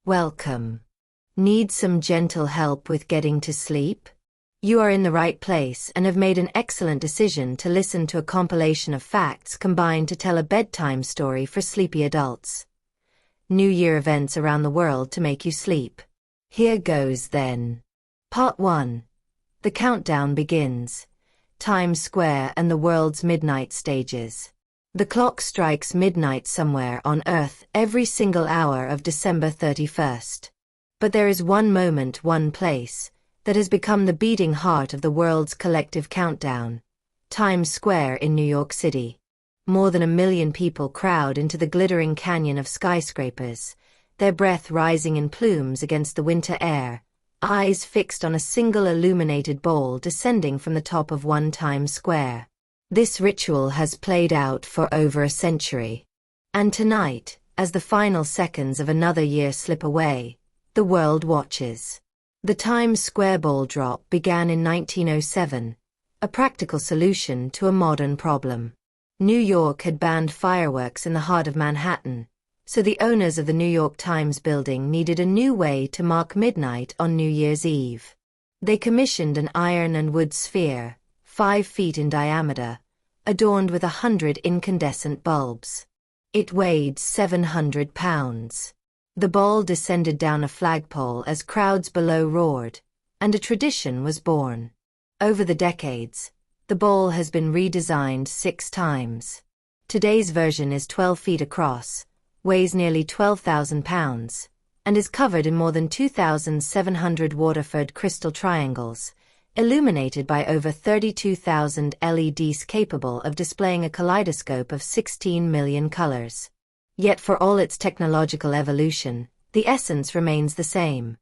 Welcome. Need some gentle help with getting to sleep? You are in the right place and have made an excellent decision to listen to a compilation of facts combined to tell a bedtime story for sleepy adults. New Year events around the world to make you sleep. Here goes then. Part 1. The countdown begins. Times Square and the world's midnight stages. The clock strikes midnight somewhere on Earth every single hour of December 31st. But there is one moment, one place, that has become the beating heart of the world's collective countdown. Times Square in New York City. More than 1 million people crowd into the glittering canyon of skyscrapers, their breath rising in plumes against the winter air, eyes fixed on a single illuminated ball descending from the top of one Times Square. This ritual has played out for over a century. And tonight, as the final seconds of another year slip away, the world watches. The Times Square ball drop began in 1907, a practical solution to a modern problem. New York had banned fireworks in the heart of Manhattan, so the owners of the New York Times building needed a new way to mark midnight on New Year's Eve. They commissioned an iron and wood sphere, 5 feet in diameter, adorned with 100 incandescent bulbs. It weighed 700 pounds. The ball descended down a flagpole as crowds below roared, and a tradition was born. Over the decades, the ball has been redesigned 6 times. Today's version is 12 feet across, weighs nearly 12,000 pounds, and is covered in more than 2,700 Waterford crystal triangles, illuminated by over 32,000 LEDs capable of displaying a kaleidoscope of 16 million colors. Yet for all its technological evolution, the essence remains the same.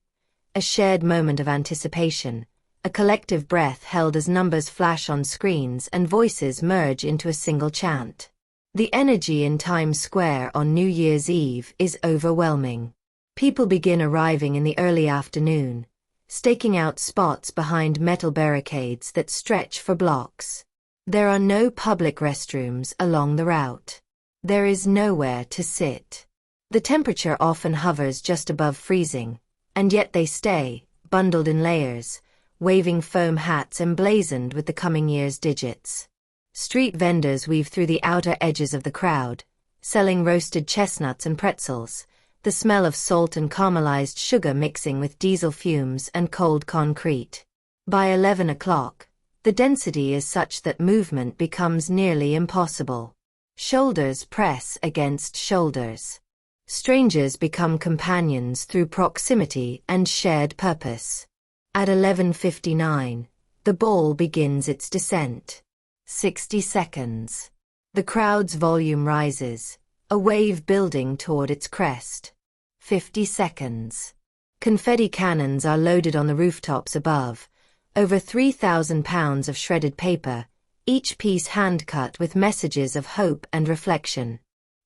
A shared moment of anticipation, a collective breath held as numbers flash on screens and voices merge into a single chant. The energy in Times Square on New Year's Eve is overwhelming. People begin arriving in the early afternoon, staking out spots behind metal barricades that stretch for blocks. There are no public restrooms along the route. There is nowhere to sit. The temperature often hovers just above freezing, and yet they stay, bundled in layers, waving foam hats emblazoned with the coming year's digits. Street vendors weave through the outer edges of the crowd, selling roasted chestnuts and pretzels, the smell of salt and caramelized sugar mixing with diesel fumes and cold concrete. By 11 o'clock, the density is such that movement becomes nearly impossible. Shoulders press against shoulders. Strangers become companions through proximity and shared purpose. At 11:59, the ball begins its descent. 60 seconds. The crowd's volume rises, a wave building toward its crest. 50 seconds. Confetti cannons are loaded on the rooftops above, over 3,000 pounds of shredded paper, each piece hand-cut with messages of hope and reflection.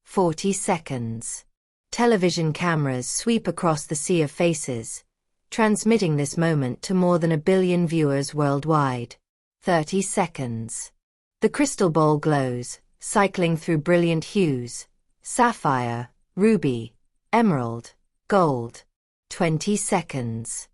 40 seconds. Television cameras sweep across the sea of faces, transmitting this moment to more than 1 billion viewers worldwide. 30 seconds. The crystal ball glows, cycling through brilliant hues: sapphire, ruby, emerald, gold. 20 seconds.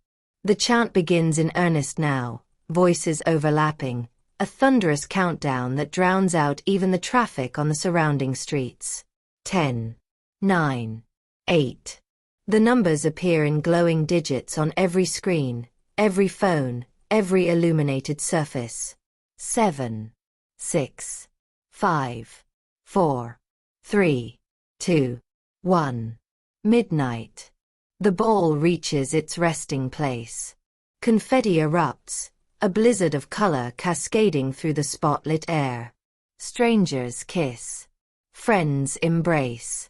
The chant begins in earnest now, voices overlapping, a thunderous countdown that drowns out even the traffic on the surrounding streets. 10, 9, 8. The numbers appear in glowing digits on every screen, every phone, every illuminated surface. 7, 6, 5, 4, 3, 2, 1. Midnight. The ball reaches its resting place. Confetti erupts, a blizzard of color cascading through the spotlit air. Strangers kiss. Friends embrace.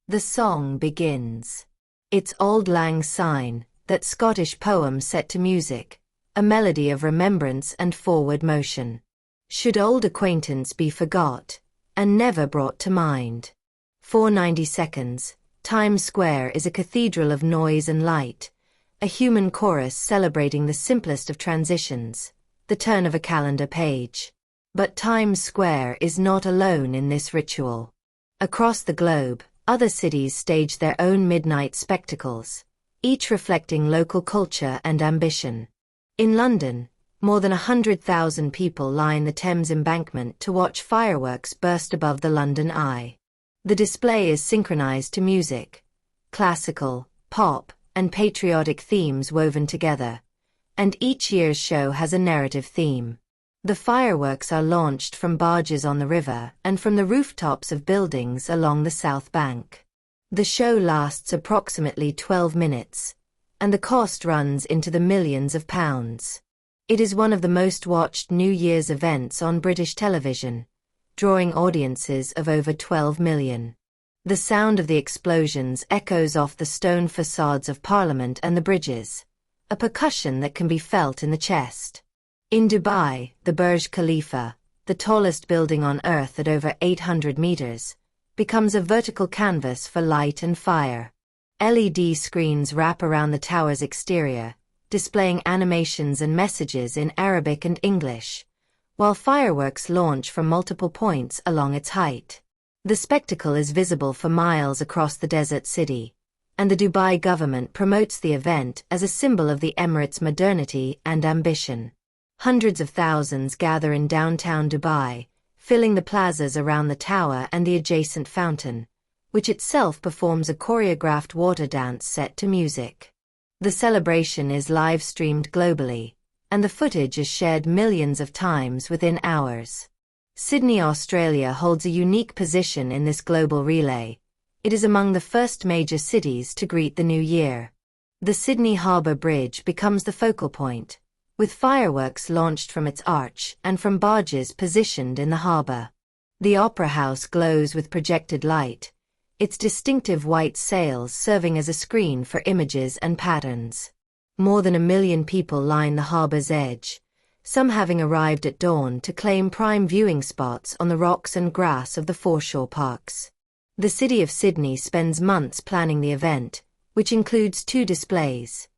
The song begins. It's Auld Lang Syne, that Scottish poem set to music, a melody of remembrance and forward motion. Should old acquaintance be forgot, and never brought to mind? For 90 seconds, Times Square is a cathedral of noise and light, a human chorus celebrating the simplest of transitions, the turn of a calendar page. But Times Square is not alone in this ritual. Across the globe, other cities stage their own midnight spectacles, each reflecting local culture and ambition. In London, more than 100,000 people line the Thames embankment to watch fireworks burst above the London Eye. The display is synchronized to music, classical, pop, and patriotic themes woven together, and each year's show has a narrative theme. The fireworks are launched from barges on the river and from the rooftops of buildings along the South Bank. The show lasts approximately 12 minutes, and the cost runs into the millions of pounds. It is one of the most watched New Year's events on British television, drawing audiences of over 12 million. The sound of the explosions echoes off the stone facades of Parliament and the bridges, a percussion that can be felt in the chest. In Dubai, the Burj Khalifa, the tallest building on Earth at over 800 meters, becomes a vertical canvas for light and fire. LED screens wrap around the tower's exterior, displaying animations and messages in Arabic and English, while fireworks launch from multiple points along its height. The spectacle is visible for miles across the desert city, and the Dubai government promotes the event as a symbol of the Emirates' modernity and ambition. Hundreds of thousands gather in downtown Dubai, filling the plazas around the tower and the adjacent fountain, which itself performs a choreographed water dance set to music. The celebration is live-streamed globally, and the footage is shared millions of times within hours. Sydney, Australia holds a unique position in this global relay. It is among the first major cities to greet the new year. The Sydney Harbour Bridge becomes the focal point, with fireworks launched from its arch and from barges positioned in the harbour. The Opera House glows with projected light, its distinctive white sails serving as a screen for images and patterns. More than 1 million people line the harbour's edge, some having arrived at dawn to claim prime viewing spots on the rocks and grass of the foreshore parks. The City of Sydney spends months planning the event, which includes 2 displays: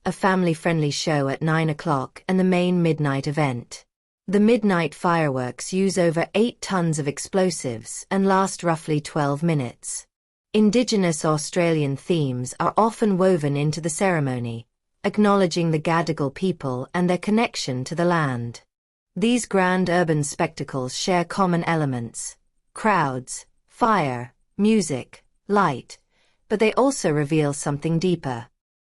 a family-friendly show at 9 o'clock and the main midnight event. The midnight fireworks use over 8 tons of explosives and last roughly 12 minutes. Indigenous Australian themes are often woven into the ceremony, acknowledging the Gadigal people and their connection to the land. These grand urban spectacles share common elements: crowds, fire, music, light, but they also reveal something deeper.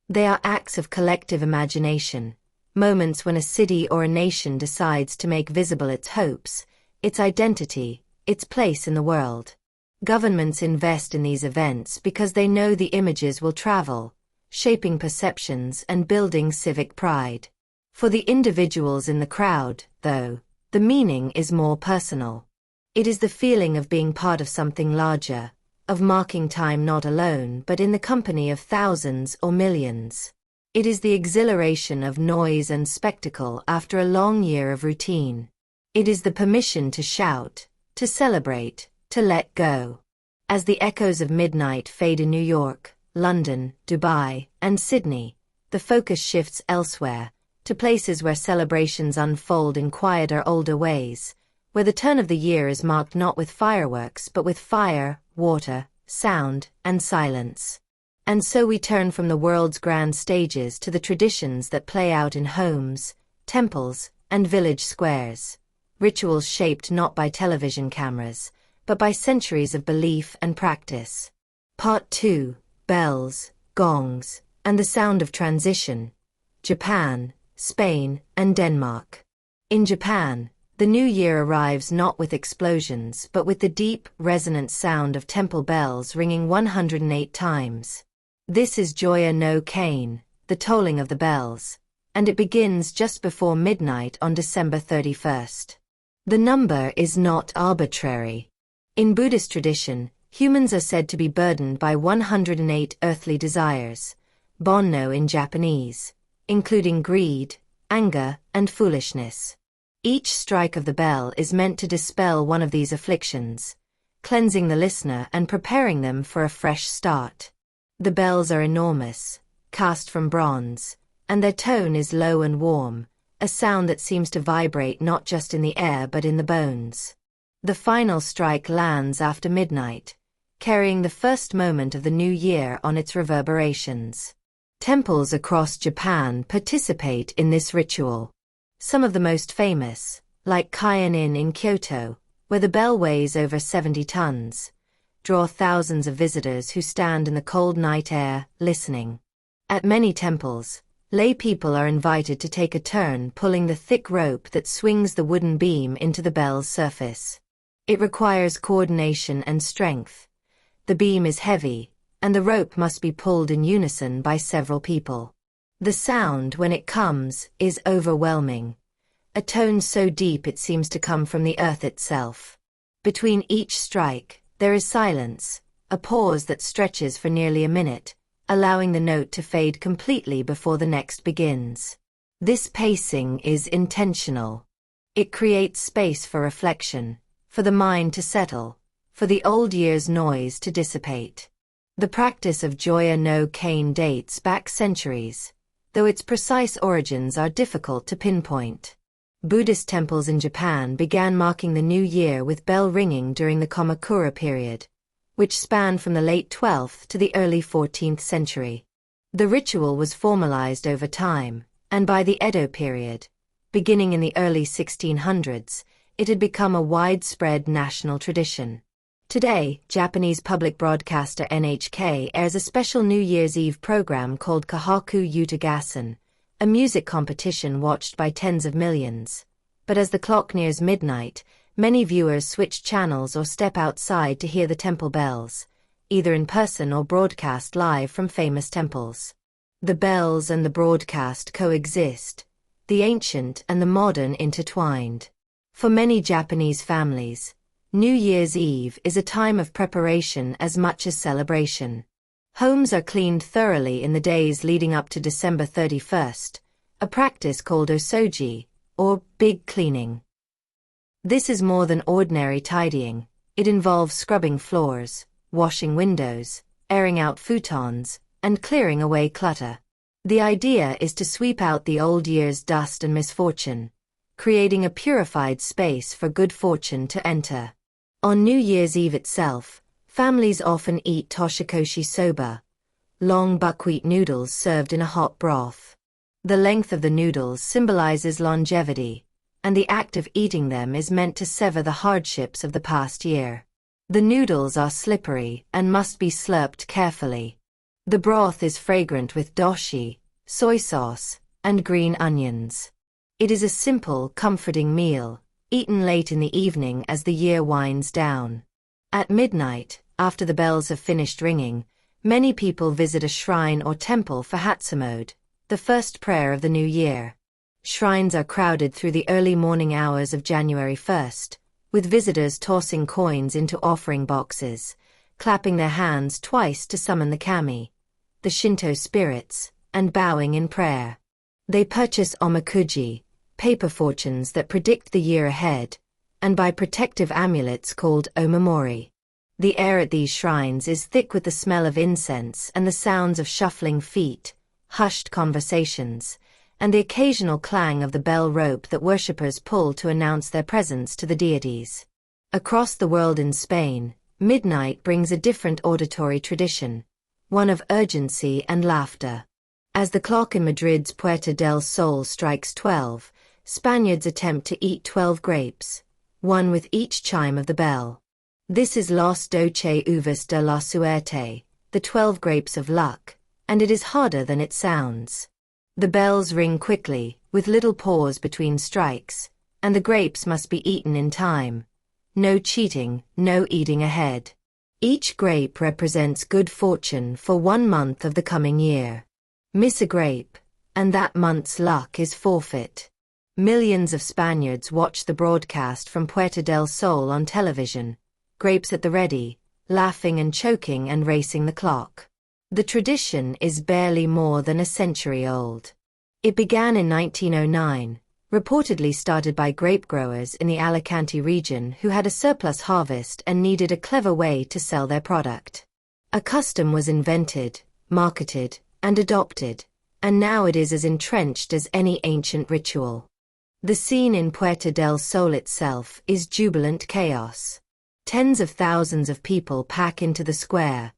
They are acts of collective imagination, moments when a city or a nation decides to make visible its hopes, its identity, its place in the world. Governments invest in these events because they know the images will travel, shaping perceptions and building civic pride. For the individuals in the crowd, though, the meaning is more personal. It is the feeling of being part of something larger, of marking time not alone but in the company of thousands or millions. It is the exhilaration of noise and spectacle after a long year of routine. It is the permission to shout, to celebrate, to let go. As the echoes of midnight fade in New York, London, Dubai, and Sydney, the focus shifts elsewhere, to places where celebrations unfold in quieter, older ways, where the turn of the year is marked not with fireworks but with fire, water, sound, and silence. And so we turn from the world's grand stages to the traditions that play out in homes, temples, and village squares. Rituals shaped not by television cameras, but by centuries of belief and practice. Part 2. Bells, gongs, and the sound of transition. Japan, Spain, and Denmark. In Japan, the new year arrives not with explosions but with the deep, resonant sound of temple bells ringing 108 times. This is Joya no Kane, the tolling of the bells, and it begins just before midnight on December 31st. The number is not arbitrary. In Buddhist tradition, humans are said to be burdened by 108 earthly desires, bonno in Japanese, including greed, anger, and foolishness. Each strike of the bell is meant to dispel one of these afflictions, cleansing the listener and preparing them for a fresh start. The bells are enormous, cast from bronze, and their tone is low and warm, a sound that seems to vibrate not just in the air but in the bones. The final strike lands after midnight, carrying the first moment of the new year on its reverberations. Temples across Japan participate in this ritual. Some of the most famous, like Kaion-in in Kyoto, where the bell weighs over 70 tons, draw thousands of visitors who stand in the cold night air, listening. At many temples, lay people are invited to take a turn pulling the thick rope that swings the wooden beam into the bell's surface. It requires coordination and strength. The beam is heavy, and the rope must be pulled in unison by several people. The sound, when it comes, is overwhelming. A tone so deep it seems to come from the earth itself. Between each strike, there is silence, a pause that stretches for nearly a minute, allowing the note to fade completely before the next begins. This pacing is intentional. It creates space for reflection, for the mind to settle, for the old year's noise to dissipate. The practice of Joya no Kane dates back centuries, though its precise origins are difficult to pinpoint. Buddhist temples in Japan began marking the new year with bell ringing during the Kamakura period, which spanned from the late 12th to the early 14th century. The ritual was formalized over time, and by the Edo period, beginning in the early 1600s, it had become a widespread national tradition. Today, Japanese public broadcaster NHK airs a special New Year's Eve program called Kahaku Yutagassen, a music competition watched by tens of millions. But as the clock nears midnight, many viewers switch channels or step outside to hear the temple bells, either in person or broadcast live from famous temples. The bells and the broadcast coexist, the ancient and the modern intertwined. For many Japanese families, New Year's Eve is a time of preparation as much as celebration. Homes are cleaned thoroughly in the days leading up to December 31st, a practice called osoji, or big cleaning. This is more than ordinary tidying. It involves scrubbing floors, washing windows, airing out futons, and clearing away clutter. The idea is to sweep out the old year's dust and misfortune, creating a purified space for good fortune to enter. On New Year's Eve itself, families often eat toshikoshi soba, long buckwheat noodles served in a hot broth. The length of the noodles symbolizes longevity, and the act of eating them is meant to sever the hardships of the past year. The noodles are slippery and must be slurped carefully. The broth is fragrant with dashi, soy sauce, and green onions. It is a simple, comforting meal, eaten late in the evening as the year winds down. At midnight, after the bells have finished ringing, many people visit a shrine or temple for Hatsumode, the first prayer of the new year. Shrines are crowded through the early morning hours of January 1st, with visitors tossing coins into offering boxes, clapping their hands twice to summon the kami, the Shinto spirits, and bowing in prayer. They purchase omakuji, paper fortunes that predict the year ahead, and buy protective amulets called omamori. The air at these shrines is thick with the smell of incense and the sounds of shuffling feet, hushed conversations, and the occasional clang of the bell rope that worshippers pull to announce their presence to the deities. Across the world in Spain, midnight brings a different auditory tradition, one of urgency and laughter. As the clock in Madrid's Puerta del Sol strikes 12, Spaniards attempt to eat 12 grapes, one with each chime of the bell. This is Los 12 uvas de la suerte, the 12 grapes of luck, and it is harder than it sounds. The bells ring quickly, with little pause between strikes, and the grapes must be eaten in time. No cheating, no eating ahead. Each grape represents good fortune for 1 month of the coming year. Miss a grape, and that month's luck is forfeit. Millions of Spaniards watch the broadcast from Puerta del Sol on television, grapes at the ready, laughing and choking and racing the clock. The tradition is barely more than a century old. It began in 1909, reportedly started by grape growers in the Alicante region who had a surplus harvest and needed a clever way to sell their product. A custom was invented, marketed, and adopted, and now it is as entrenched as any ancient ritual. The scene in Puerta del Sol itself is jubilant chaos. Tens of thousands of people pack into the square,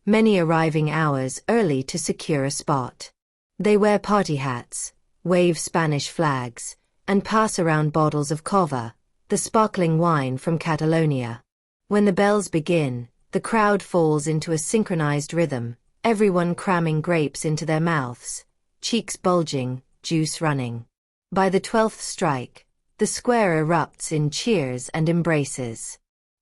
many arriving hours early to secure a spot. They wear party hats, wave Spanish flags, and pass around bottles of cava, the sparkling wine from Catalonia. When the bells begin, the crowd falls into a synchronized rhythm, everyone cramming grapes into their mouths, cheeks bulging, juice running. By the 12th strike, the square erupts in cheers and embraces.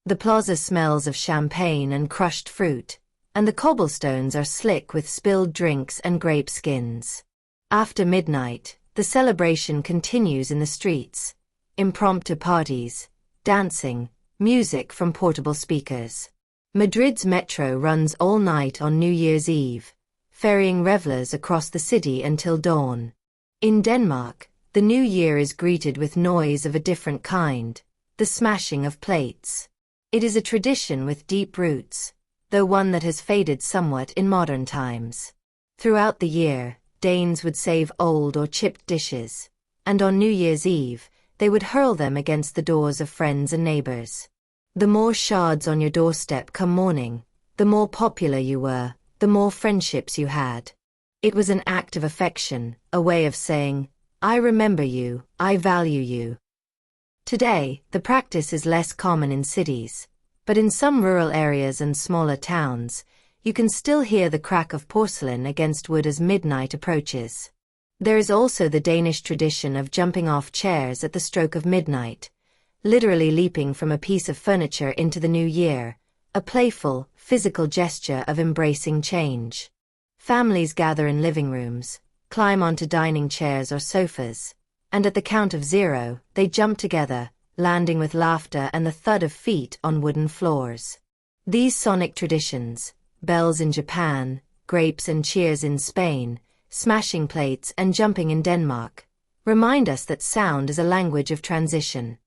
The plaza smells of champagne and crushed fruit, and the cobblestones are slick with spilled drinks and grape skins. After midnight, the celebration continues in the streets. Impromptu parties, dancing, music from portable speakers. Madrid's metro runs all night on New Year's Eve, ferrying revelers across the city until dawn. In Denmark, the new year is greeted with noise of a different kind, the smashing of plates. It is a tradition with deep roots, though one that has faded somewhat in modern times. Throughout the year, Danes would save old or chipped dishes, and on New Year's Eve, they would hurl them against the doors of friends and neighbors. The more shards on your doorstep come morning, the more popular you were, the more friendships you had. It was an act of affection, a way of saying, I remember you, I value you. Today, the practice is less common in cities, but in some rural areas and smaller towns, you can still hear the crack of porcelain against wood as midnight approaches. There is also the Danish tradition of jumping off chairs at the stroke of midnight, literally leaping from a piece of furniture into the new year, a playful, physical gesture of embracing change. Families gather in living rooms, climb onto dining chairs or sofas, and at the count of 0, they jump together, landing with laughter and the thud of feet on wooden floors. These sonic traditions, bells in Japan, grapes and cheers in Spain, smashing plates and jumping in Denmark, remind us that sound is a language of transition.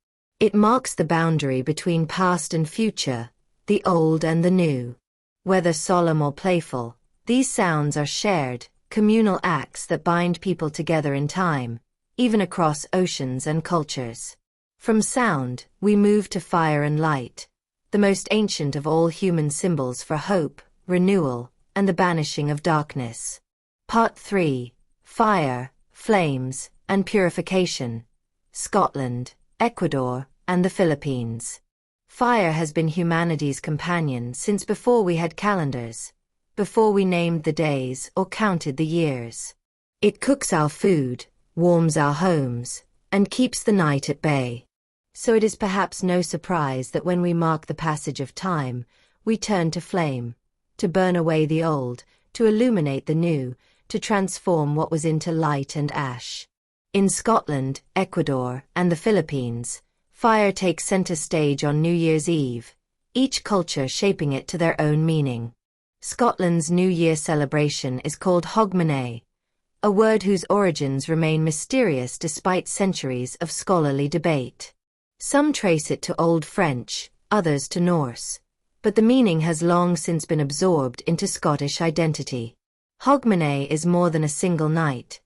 It marks the boundary between past and future, the old and the new. Whether solemn or playful, these sounds are shared, communal acts that bind people together in time, even across oceans and cultures. From sound, we move to fire and light, the most ancient of all human symbols for hope, renewal, and the banishing of darkness. Part 3. Fire, Flames, and Purification. Scotland, Ecuador, and the Philippines. Fire has been humanity's companion since before we had calendars, before we named the days or counted the years. It cooks our food, warms our homes, and keeps the night at bay. So it is perhaps no surprise that when we mark the passage of time, we turn to flame, to burn away the old, to illuminate the new, to transform what was into light and ash. In Scotland, Ecuador, and the Philippines, fire takes center stage on New Year's Eve, each culture shaping it to their own meaning. Scotland's New Year celebration is called Hogmanay, a word whose origins remain mysterious despite centuries of scholarly debate. Some trace it to Old French, others to Norse, but the meaning has long since been absorbed into Scottish identity. Hogmanay is more than a single night.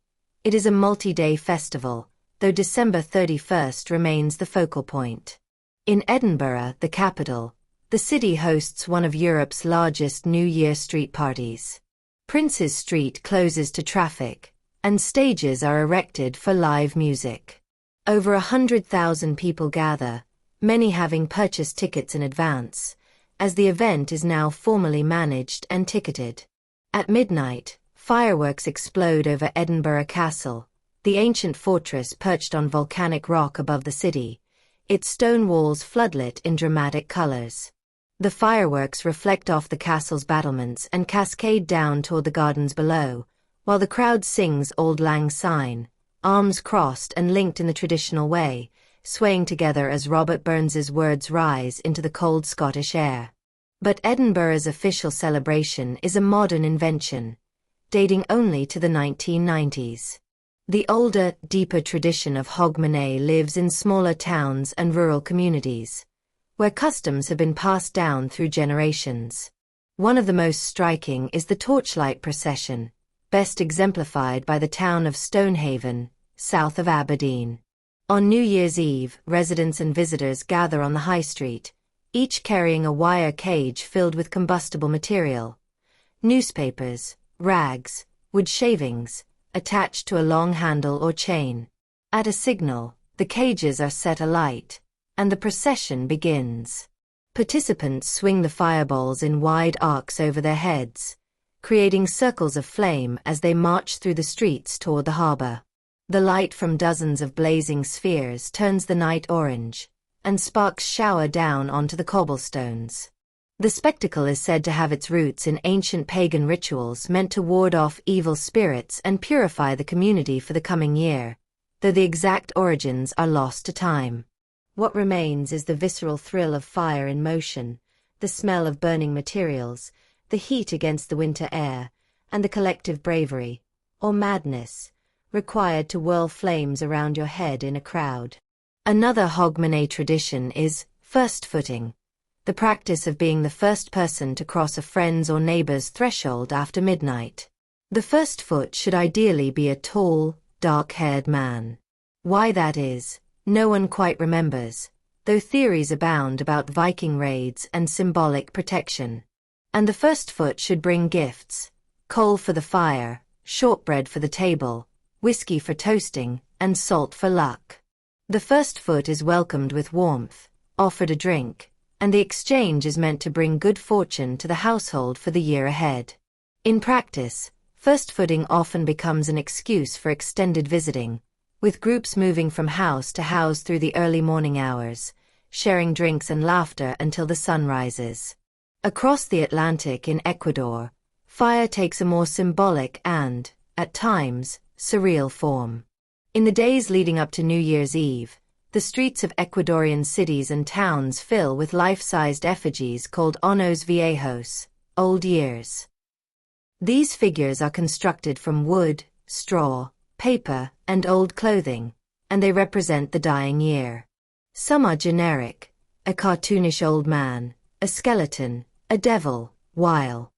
It is a multi-day festival, though December 31st remains the focal point. In Edinburgh, the capital, the city hosts one of Europe's largest New Year street parties. Prince's Street closes to traffic, and stages are erected for live music. Over 100,000 people gather, many having purchased tickets in advance, as the event is now formally managed and ticketed. At midnight, fireworks explode over Edinburgh Castle, the ancient fortress perched on volcanic rock above the city, its stone walls floodlit in dramatic colors. The fireworks reflect off the castle's battlements and cascade down toward the gardens below, while the crowd sings Auld Lang Syne, arms crossed and linked in the traditional way, swaying together as Robert Burns's words rise into the cold Scottish air. But Edinburgh's official celebration is a modern invention, dating only to the 1990s. The older, deeper tradition of Hogmanay lives in smaller towns and rural communities, where customs have been passed down through generations. One of the most striking is the torchlight procession, best exemplified by the town of Stonehaven, south of Aberdeen. On New Year's Eve, residents and visitors gather on the high street, each carrying a wire cage filled with combustible material. Newspapers, rags, wood shavings, attached to a long handle or chain. At a signal, the cages are set alight, and the procession begins. Participants swing the fireballs in wide arcs over their heads, creating circles of flame as they march through the streets toward the harbor. The light from dozens of blazing spheres turns the night orange, and sparks shower down onto the cobblestones. The spectacle is said to have its roots in ancient pagan rituals meant to ward off evil spirits and purify the community for the coming year, though the exact origins are lost to time. What remains is the visceral thrill of fire in motion, the smell of burning materials, the heat against the winter air, and the collective bravery, or madness, required to whirl flames around your head in a crowd. Another Hogmanay tradition is first footing, the practice of being the first person to cross a friend's or neighbor's threshold after midnight. The first foot should ideally be a tall, dark-haired man. Why that is, no one quite remembers, though theories abound about Viking raids and symbolic protection. And the first foot should bring gifts: coal for the fire, shortbread for the table, whiskey for toasting, and salt for luck. The first foot is welcomed with warmth, offered a drink, and the exchange is meant to bring good fortune to the household for the year ahead. In practice, first footing often becomes an excuse for extended visiting, with groups moving from house to house through the early morning hours, sharing drinks and laughter until the sun rises. Across the Atlantic in Ecuador, fire takes a more symbolic and, at times, surreal form. In the days leading up to New Year's Eve, the streets of Ecuadorian cities and towns fill with life-sized effigies called Años Viejos, old years. These figures are constructed from wood, straw, paper, and old clothing, and they represent the dying year. Some are generic: a cartoonish old man, a skeleton, a devil, while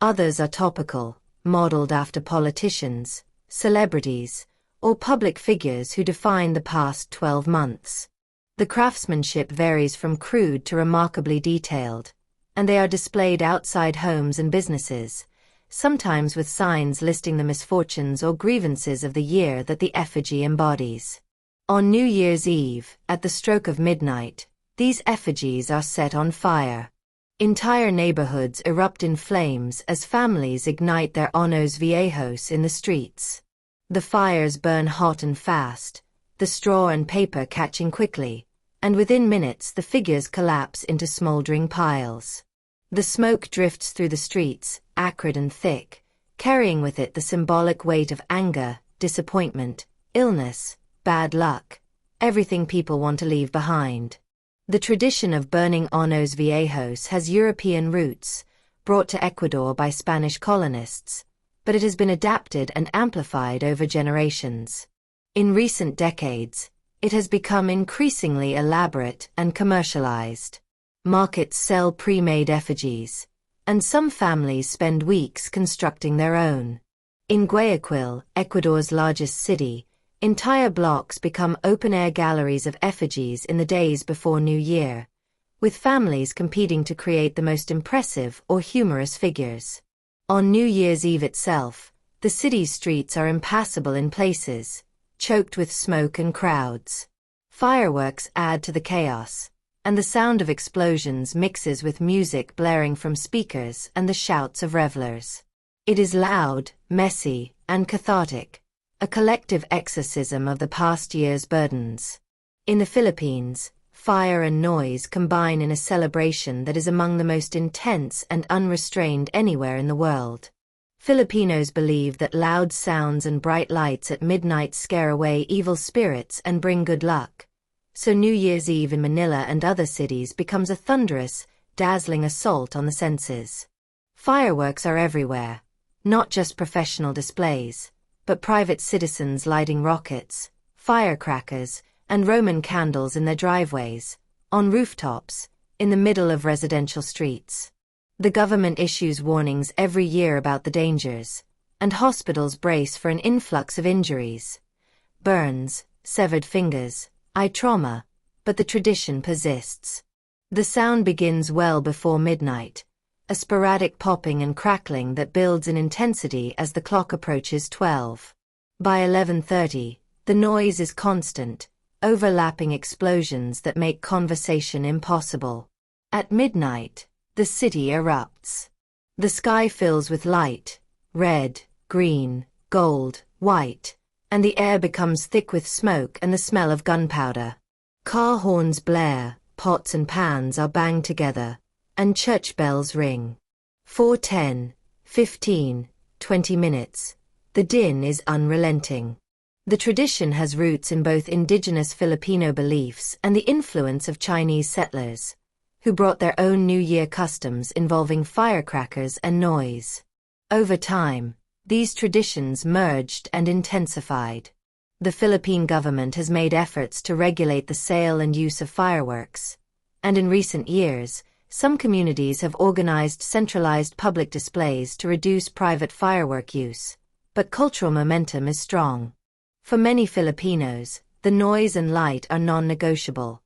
others are topical, modeled after politicians, celebrities, or public figures who define the past 12 months. The craftsmanship varies from crude to remarkably detailed, and they are displayed outside homes and businesses, sometimes with signs listing the misfortunes or grievances of the year that the effigy embodies. On New Year's Eve, at the stroke of midnight, these effigies are set on fire. Entire neighborhoods erupt in flames as families ignite their Años Viejos in the streets. The fires burn hot and fast, the straw and paper catching quickly, and within minutes the figures collapse into smoldering piles. The smoke drifts through the streets, acrid and thick, carrying with it the symbolic weight of anger, disappointment, illness, bad luck, everything people want to leave behind. The tradition of burning Años Viejos has European roots, brought to Ecuador by Spanish colonists, but it has been adapted and amplified over generations. In recent decades, it has become increasingly elaborate and commercialized. Markets sell pre-made effigies, and some families spend weeks constructing their own. In Guayaquil, Ecuador's largest city, entire blocks become open-air galleries of effigies in the days before New Year, with families competing to create the most impressive or humorous figures. On New Year's Eve itself, the city's streets are impassable in places, choked with smoke and crowds. Fireworks add to the chaos, and the sound of explosions mixes with music blaring from speakers and the shouts of revelers. It is loud, messy, and cathartic, a collective exorcism of the past year's burdens. In the Philippines, fire and noise combine in a celebration that is among the most intense and unrestrained anywhere in the world. Filipinos believe that loud sounds and bright lights at midnight scare away evil spirits and bring good luck. So New Year's Eve in Manila and other cities becomes a thunderous, dazzling assault on the senses. Fireworks are everywhere, not just professional displays, but private citizens lighting rockets, firecrackers, and Roman candles in their driveways, on rooftops, in the middle of residential streets. The government issues warnings every year about the dangers, and hospitals brace for an influx of injuries. Burns, severed fingers, eye trauma, but the tradition persists. The sound begins well before midnight, a sporadic popping and crackling that builds in intensity as the clock approaches 12. By 11:30, the noise is constant, overlapping explosions that make conversation impossible. At midnight, the city erupts. The sky fills with light, red, green, gold, white, and the air becomes thick with smoke and the smell of gunpowder. Car horns blare, pots and pans are banged together, and church bells ring. For 10, 15, 20 minutes, the din is unrelenting. The tradition has roots in both indigenous Filipino beliefs and the influence of Chinese settlers, who brought their own New Year customs involving firecrackers and noise. Over time, these traditions merged and intensified. The Philippine government has made efforts to regulate the sale and use of fireworks, and in recent years, some communities have organized centralized public displays to reduce private firework use, but cultural momentum is strong. For many Filipinos, the noise and light are non-negotiable.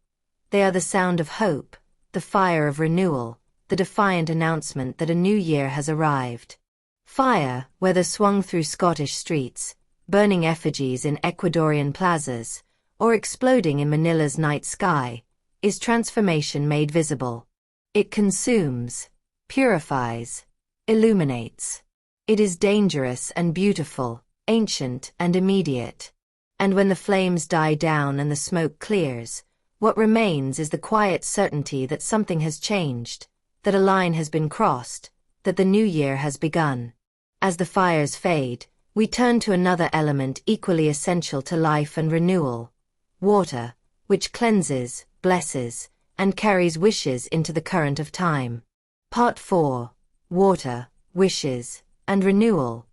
They are the sound of hope, the fire of renewal, the defiant announcement that a new year has arrived. Fire, whether swung through Scottish streets, burning effigies in Ecuadorian plazas, or exploding in Manila's night sky, is transformation made visible. It consumes, purifies, illuminates. It is dangerous and beautiful, ancient and immediate. And when the flames die down and the smoke clears, what remains is the quiet certainty that something has changed, that a line has been crossed, that the new year has begun. As the fires fade, we turn to another element equally essential to life and renewal: water, which cleanses, blesses, and carries wishes into the current of time. Part 4. Water, Wishes, and Renewal.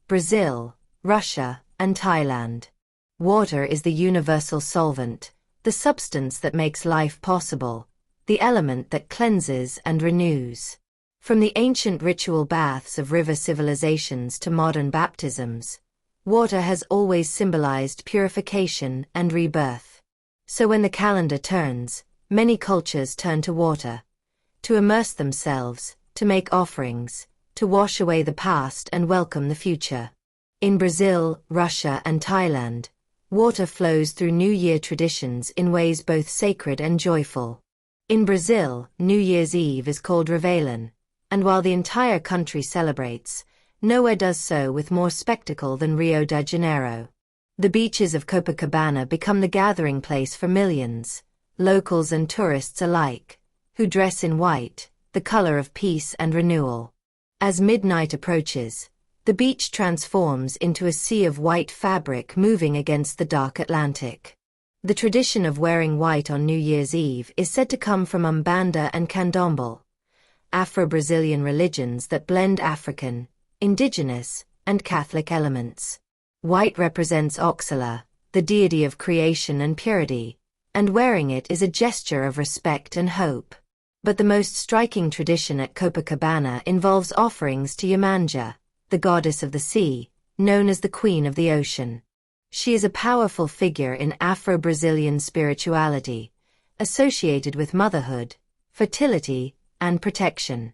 Brazil, Russia, and Thailand. Water is the universal solvent, the substance that makes life possible, the element that cleanses and renews. From the ancient ritual baths of river civilizations to modern baptisms, water has always symbolized purification and rebirth. So when the calendar turns, many cultures turn to water, to immerse themselves, to make offerings, to wash away the past and welcome the future. In Brazil, Russia, and Thailand, water flows through New Year traditions in ways both sacred and joyful. In Brazil, New Year's Eve is called Réveillon, and while the entire country celebrates, nowhere does so with more spectacle than Rio de Janeiro. The beaches of Copacabana become the gathering place for millions, locals and tourists alike, who dress in white, the color of peace and renewal. As midnight approaches, the beach transforms into a sea of white fabric moving against the dark Atlantic. The tradition of wearing white on New Year's Eve is said to come from Umbanda and Candomblé, Afro-Brazilian religions that blend African, indigenous, and Catholic elements. White represents Oxala, the deity of creation and purity, and wearing it is a gesture of respect and hope. But the most striking tradition at Copacabana involves offerings to Yemanja, the goddess of the sea, known as the Queen of the Ocean. She is a powerful figure in Afro-Brazilian spirituality, associated with motherhood, fertility, and protection.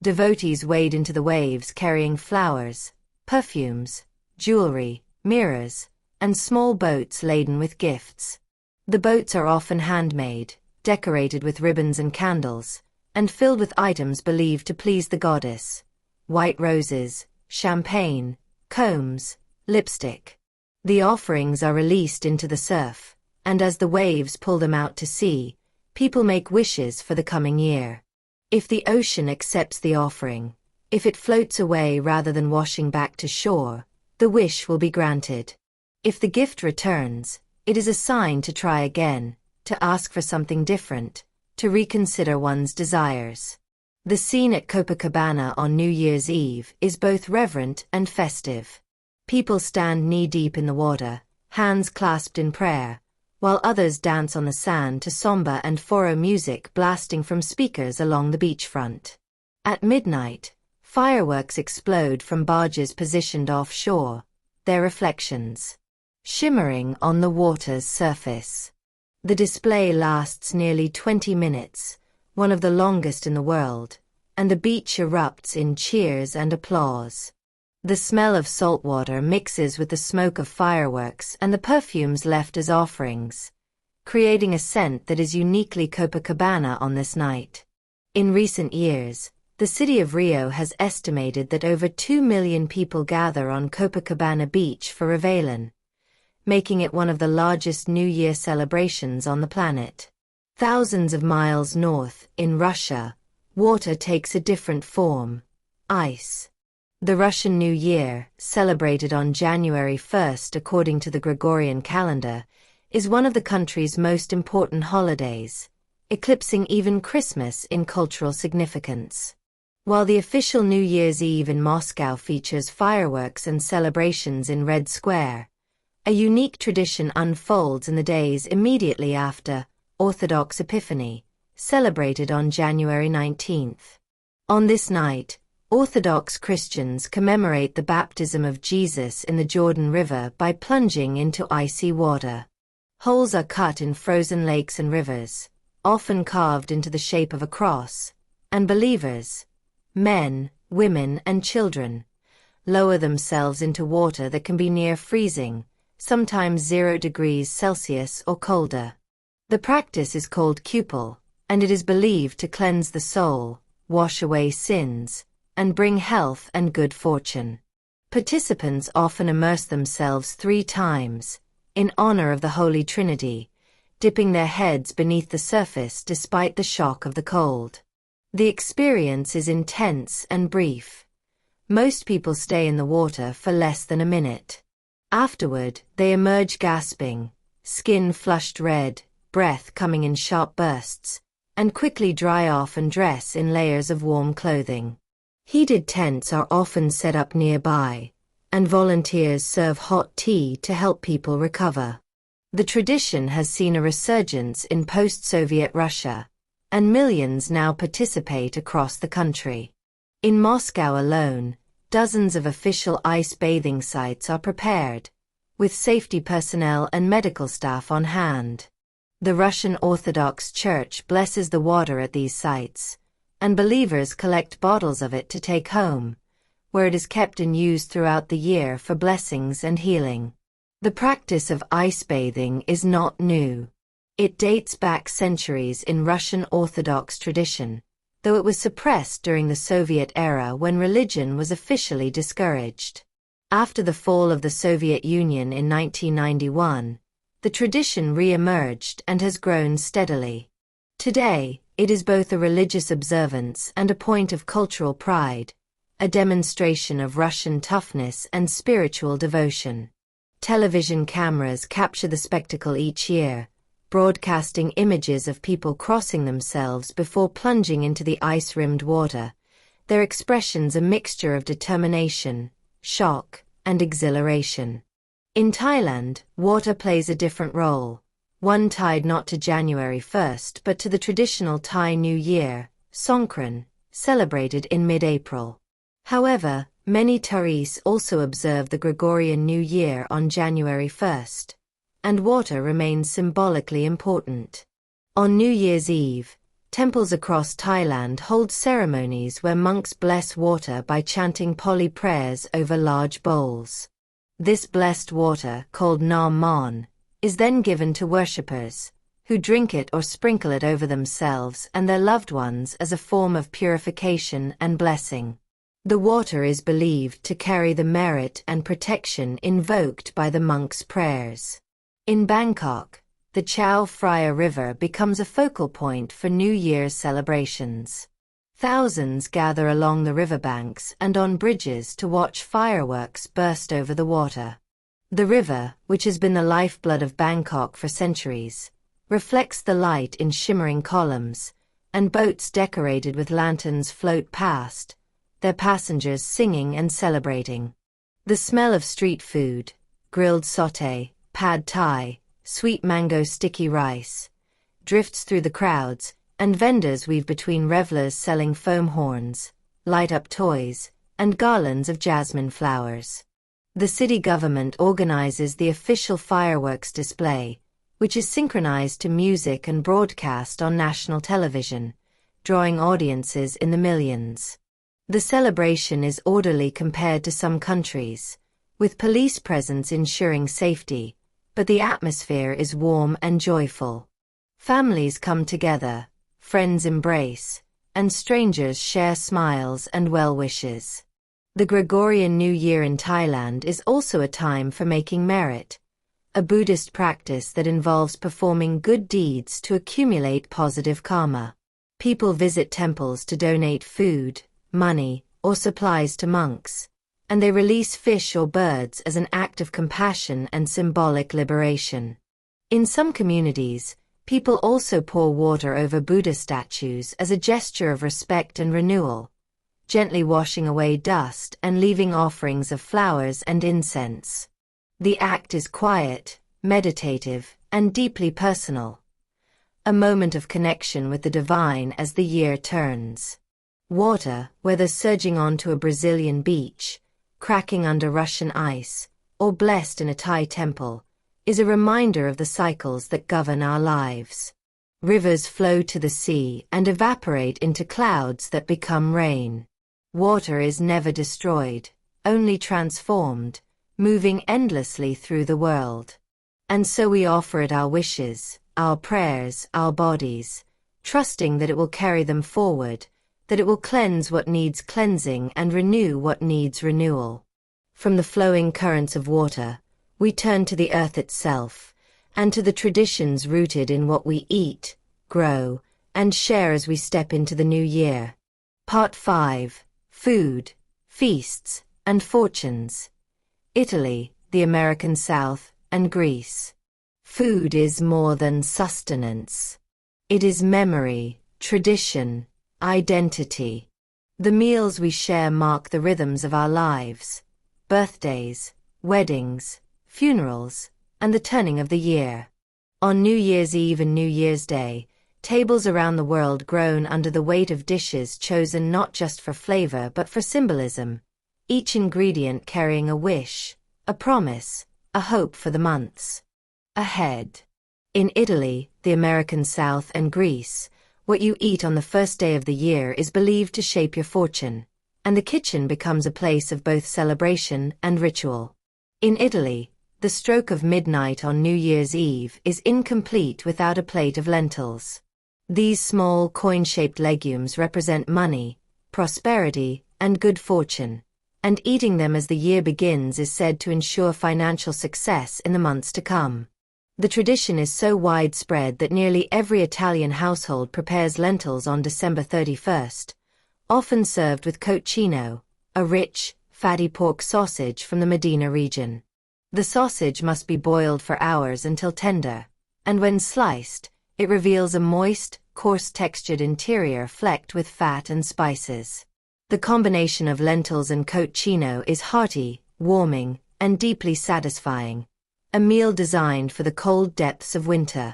Devotees wade into the waves carrying flowers, perfumes, jewelry, mirrors, and small boats laden with gifts. The boats are often handmade, decorated with ribbons and candles, and filled with items believed to please the goddess: white roses, champagne, combs, lipstick. The offerings are released into the surf, and as the waves pull them out to sea, people make wishes for the coming year. If the ocean accepts the offering, if it floats away rather than washing back to shore, the wish will be granted. If the gift returns, it is a sign to try again, to ask for something different, to reconsider one's desires. The scene at Copacabana on New Year's Eve is both reverent and festive. People stand knee-deep in the water, hands clasped in prayer, while others dance on the sand to samba and forró music blasting from speakers along the beachfront. At midnight, fireworks explode from barges positioned offshore, their reflections shimmering on the water's surface. The display lasts nearly 20 minutes, one of the longest in the world, and the beach erupts in cheers and applause. The smell of salt water mixes with the smoke of fireworks and the perfumes left as offerings, creating a scent that is uniquely Copacabana on this night. In recent years, the city of Rio has estimated that over 2 million people gather on Copacabana Beach for Réveillon, making it one of the largest New Year celebrations on the planet. Thousands of miles north, in Russia, water takes a different form: ice. The Russian New Year, celebrated on January 1st according to the Gregorian calendar, is one of the country's most important holidays, eclipsing even Christmas in cultural significance. While the official New Year's Eve in Moscow features fireworks and celebrations in Red Square, a unique tradition unfolds in the days immediately after Orthodox Epiphany, celebrated on January 19th. On this night, Orthodox Christians commemorate the baptism of Jesus in the Jordan River by plunging into icy water. Holes are cut in frozen lakes and rivers, often carved into the shape of a cross, and believers, men, women, and children, lower themselves into water that can be near freezing, sometimes 0 degrees Celsius or colder. The practice is called kupal, and it is believed to cleanse the soul, wash away sins, and bring health and good fortune. Participants often immerse themselves 3 times, in honor of the Holy Trinity, dipping their heads beneath the surface despite the shock of the cold. The experience is intense and brief. Most people stay in the water for less than a minute. Afterward, they emerge gasping, skin flushed red, breath coming in sharp bursts, and quickly dry off and dress in layers of warm clothing. Heated tents are often set up nearby, and volunteers serve hot tea to help people recover. The tradition has seen a resurgence in post-Soviet Russia, and millions now participate across the country. In Moscow alone, dozens of official ice bathing sites are prepared, with safety personnel and medical staff on hand. The Russian Orthodox Church blesses the water at these sites, and believers collect bottles of it to take home, where it is kept and used throughout the year for blessings and healing. The practice of ice bathing is not new. It dates back centuries in Russian Orthodox tradition, though it was suppressed during the Soviet era when religion was officially discouraged. After the fall of the Soviet Union in 1991, the tradition re-emerged and has grown steadily. Today, it is both a religious observance and a point of cultural pride, a demonstration of Russian toughness and spiritual devotion. Television cameras capture the spectacle each year, broadcasting images of people crossing themselves before plunging into the ice-rimmed water, their expressions a mixture of determination, shock, and exhilaration. In Thailand, water plays a different role, one tied not to January 1st but to the traditional Thai New Year, Songkran, celebrated in mid-April. However, many Thais also observe the Gregorian New Year on January 1st, and water remains symbolically important. On New Year's Eve, temples across Thailand hold ceremonies where monks bless water by chanting Pali prayers over large bowls. This blessed water, called Nam Mon, is then given to worshippers, who drink it or sprinkle it over themselves and their loved ones as a form of purification and blessing. The water is believed to carry the merit and protection invoked by the monks' prayers. In Bangkok, the Chao Phraya River becomes a focal point for New Year's celebrations. Thousands gather along the riverbanks and on bridges to watch fireworks burst over the water. The river, which has been the lifeblood of Bangkok for centuries, reflects the light in shimmering columns, and boats decorated with lanterns float past, their passengers singing and celebrating. The smell of street food, grilled sauté, pad thai, sweet mango sticky rice, drifts through the crowds, and vendors weave between revelers selling foam horns, light-up toys, and garlands of jasmine flowers. The city government organizes the official fireworks display, which is synchronized to music and broadcast on national television, drawing audiences in the millions. The celebration is orderly compared to some countries, with police presence ensuring safety, but the atmosphere is warm and joyful. Families come together, friends embrace, and strangers share smiles and well wishes. The Gregorian New Year in Thailand is also a time for making merit, a Buddhist practice that involves performing good deeds to accumulate positive karma. People visit temples to donate food, money, or supplies to monks, and they release fish or birds as an act of compassion and symbolic liberation. In some communities, people also pour water over Buddha statues as a gesture of respect and renewal, gently washing away dust and leaving offerings of flowers and incense. The act is quiet, meditative, and deeply personal, a moment of connection with the divine as the year turns. Water, whether surging onto a Brazilian beach, cracking under Russian ice, or blessed in a Thai temple, is a reminder of the cycles that govern our lives. Rivers flow to the sea and evaporate into clouds that become rain. Water is never destroyed, only transformed, moving endlessly through the world. And so we offer it our wishes, our prayers, our bodies, trusting that it will carry them forward, that it will cleanse what needs cleansing and renew what needs renewal. From the flowing currents of water, we turn to the earth itself, and to the traditions rooted in what we eat, grow, and share as we step into the new year. Part 5. Food, Feasts, and Fortunes. Italy, the American South, and Greece. Food is more than sustenance. It is memory, tradition, identity. The meals we share mark the rhythms of our lives, birthdays, weddings, funerals, and the turning of the year. On New Year's Eve and New Year's Day, tables around the world groan under the weight of dishes chosen not just for flavor but for symbolism, each ingredient carrying a wish, a promise, a hope for the months ahead. In Italy, the American South, and Greece, what you eat on the first day of the year is believed to shape your fortune, and the kitchen becomes a place of both celebration and ritual. In Italy, the stroke of midnight on New Year's Eve is incomplete without a plate of lentils. These small coin-shaped legumes represent money, prosperity, and good fortune, and eating them as the year begins is said to ensure financial success in the months to come. The tradition is so widespread that nearly every Italian household prepares lentils on December 31st, often served with cocchino, a rich, fatty pork sausage from the Modena region. The sausage must be boiled for hours until tender, and when sliced, it reveals a moist, coarse-textured interior flecked with fat and spices. The combination of lentils and cocchino is hearty, warming, and deeply satisfying, a meal designed for the cold depths of winter.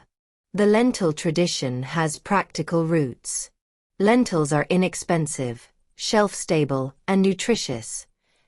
The lentil tradition has practical roots. Lentils are inexpensive, shelf-stable, and nutritious,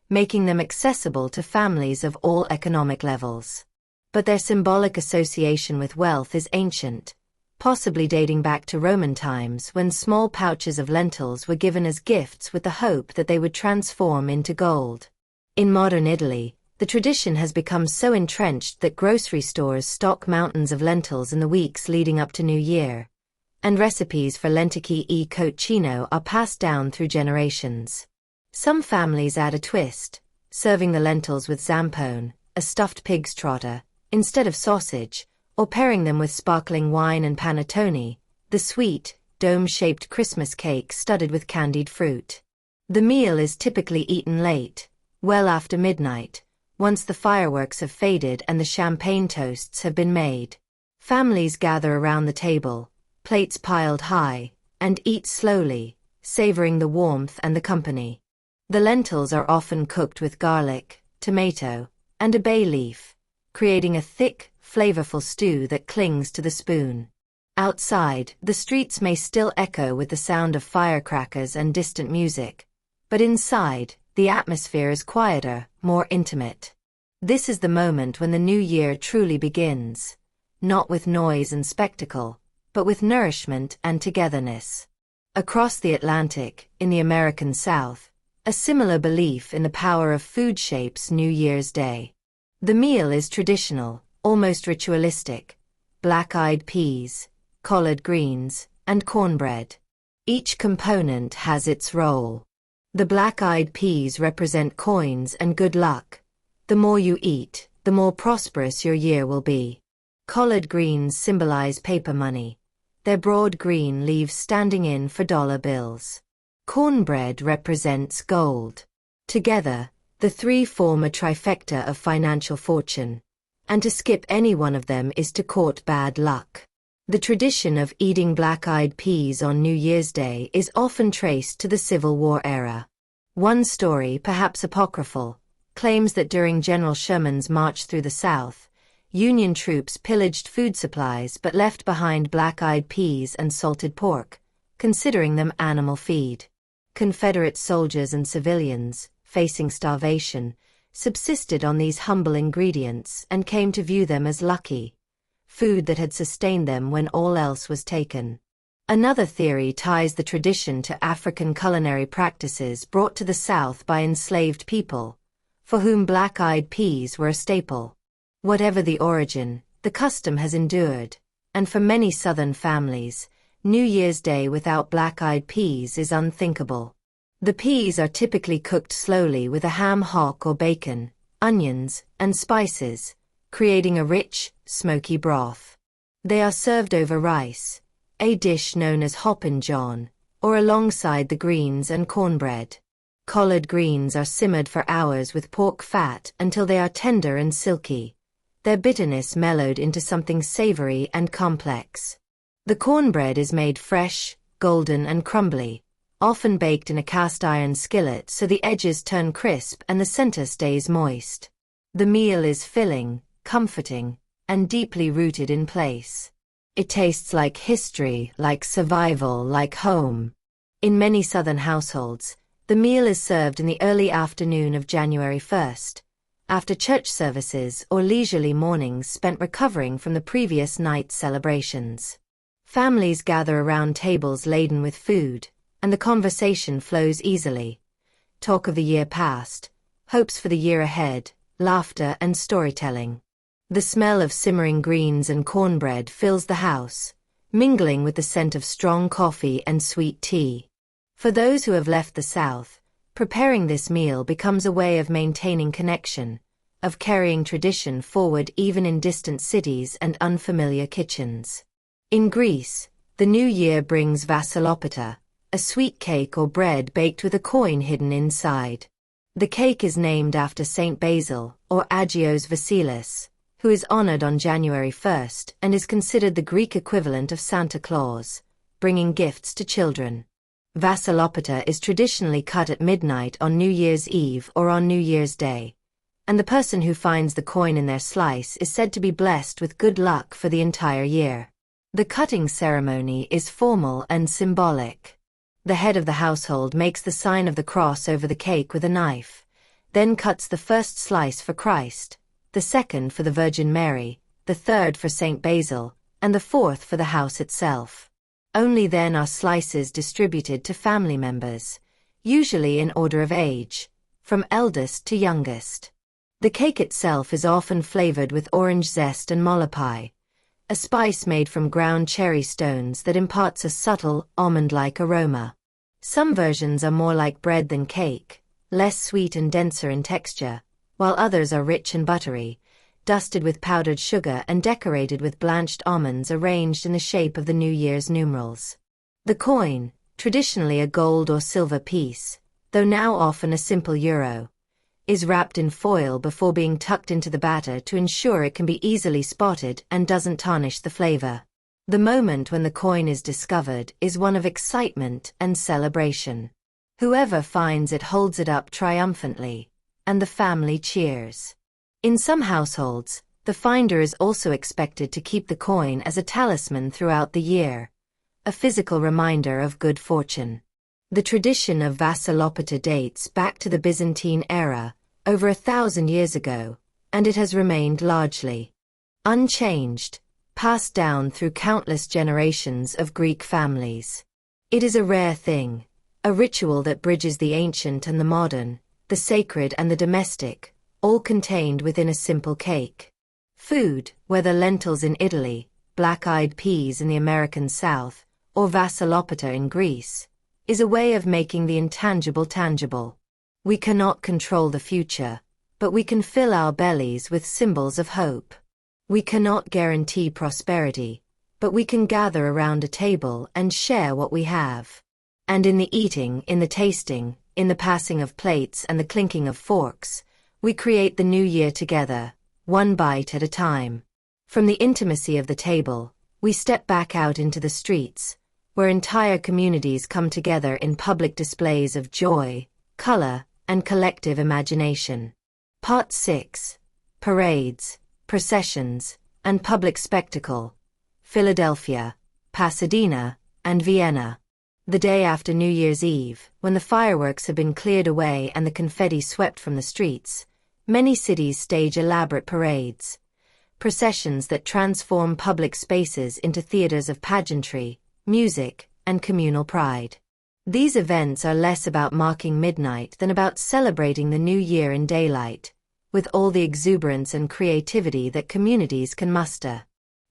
making them accessible to families of all economic levels. But their symbolic association with wealth is ancient, possibly dating back to Roman times when small pouches of lentils were given as gifts with the hope that they would transform into gold. In modern Italy, the tradition has become so entrenched that grocery stores stock mountains of lentils in the weeks leading up to New Year, and recipes for lenticchie e cocchino are passed down through generations. Some families add a twist, serving the lentils with zampone, a stuffed pig's trotter, instead of sausage, or pairing them with sparkling wine and panettone, the sweet, dome-shaped Christmas cake studded with candied fruit. The meal is typically eaten late, well after midnight, once the fireworks have faded and the champagne toasts have been made. Families gather around the table, plates piled high, and eat slowly, savoring the warmth and the company. The lentils are often cooked with garlic, tomato, and a bay leaf, creating a thick, flavorful stew that clings to the spoon. Outside, the streets may still echo with the sound of firecrackers and distant music, but inside, the atmosphere is quieter, more intimate. This is the moment when the new year truly begins, not with noise and spectacle, but with nourishment and togetherness. Across the Atlantic, in the American South, A similar belief in the power of food shapes New Year's Day. The meal is traditional, almost ritualistic: black-eyed peas, collard greens, and cornbread. Each component has its role. The black-eyed peas represent coins and good luck. The more you eat, the more prosperous your year will be. Collard greens symbolize paper money, their broad green leaves standing in for dollar bills. Cornbread represents gold. Together, the three form a trifecta of financial fortune, and to skip any one of them is to court bad luck. The tradition of eating black-eyed peas on New Year's Day is often traced to the Civil War era. One story, perhaps apocryphal, claims that during General Sherman's march through the South, Union troops pillaged food supplies but left behind black-eyed peas and salted pork, considering them animal feed. Confederate soldiers and civilians, facing starvation, subsisted on these humble ingredients and came to view them as lucky food that had sustained them when all else was taken. Another theory ties the tradition to African culinary practices brought to the South by enslaved people, for whom black-eyed peas were a staple. Whatever the origin, the custom has endured, and for many Southern families, New Year's Day without black-eyed peas is unthinkable. The peas are typically cooked slowly with a ham hock or bacon, onions, and spices, creating a rich, smoky broth. They are served over rice, a dish known as hoppin' john, or alongside the greens and cornbread. Collard greens are simmered for hours with pork fat until they are tender and silky, their bitterness mellowed into something savory and complex. The cornbread is made fresh, golden and crumbly, often baked in a cast-iron skillet so the edges turn crisp and the center stays moist. The meal is filling, comforting, and deeply rooted in place. It tastes like history, like survival, like home. In many Southern households, the meal is served in the early afternoon of January 1st, after church services or leisurely mornings spent recovering from the previous night's celebrations. Families gather around tables laden with food, and the conversation flows easily. Talk of the year past, hopes for the year ahead, laughter and storytelling. The smell of simmering greens and cornbread fills the house, mingling with the scent of strong coffee and sweet tea. For those who have left the South, preparing this meal becomes a way of maintaining connection, of carrying tradition forward even in distant cities and unfamiliar kitchens. In Greece, the new year brings vassilopita, a sweet cake or bread baked with a coin hidden inside. The cake is named after Saint Basil, or Agios Vasilis, who is honored on January 1st and is considered the Greek equivalent of Santa Claus, bringing gifts to children. Vassilopita is traditionally cut at midnight on New Year's Eve or on New Year's Day, and the person who finds the coin in their slice is said to be blessed with good luck for the entire year. The cutting ceremony is formal and symbolic. The head of the household makes the sign of the cross over the cake with a knife, then cuts the first slice for Christ, the second for the Virgin Mary, the third for Saint Basil, and the fourth for the house itself. Only then are slices distributed to family members, usually in order of age, from eldest to youngest. The cake itself is often flavored with orange zest and molopai, a spice made from ground cherry stones that imparts a subtle, almond-like aroma. Some versions are more like bread than cake, less sweet and denser in texture, while others are rich and buttery, dusted with powdered sugar and decorated with blanched almonds arranged in the shape of the New Year's numerals. The coin, traditionally a gold or silver piece, though now often a simple euro, is wrapped in foil before being tucked into the batter to ensure it can be easily spotted and doesn't tarnish the flavor. The moment when the coin is discovered is one of excitement and celebration. Whoever finds it holds it up triumphantly, and the family cheers. In some households, the finder is also expected to keep the coin as a talisman throughout the year, a physical reminder of good fortune. The tradition of vassilopita dates back to the Byzantine era, over 1,000 years ago, and it has remained largely unchanged, passed down through countless generations of Greek families. It is a rare thing, a ritual that bridges the ancient and the modern, the sacred and the domestic, all contained within a simple cake. Food, whether lentils in Italy, black-eyed peas in the American South, or vassilopata in Greece, is a way of making the intangible tangible. We cannot control the future, but we can fill our bellies with symbols of hope. We cannot guarantee prosperity, but we can gather around a table and share what we have. And in the eating, in the tasting, in the passing of plates and the clinking of forks, we create the new year together, one bite at a time. From the intimacy of the table, we step back out into the streets, where entire communities come together in public displays of joy, color, and collective imagination. Part 6. Parades, Processions, and Public Spectacle. Philadelphia, Pasadena, and Vienna. The day after New Year's Eve, when the fireworks have been cleared away and the confetti swept from the streets, many cities stage elaborate parades. Processions that transform public spaces into theaters of pageantry, music, and communal pride. These events are less about marking midnight than about celebrating the new year in daylight, with all the exuberance and creativity that communities can muster.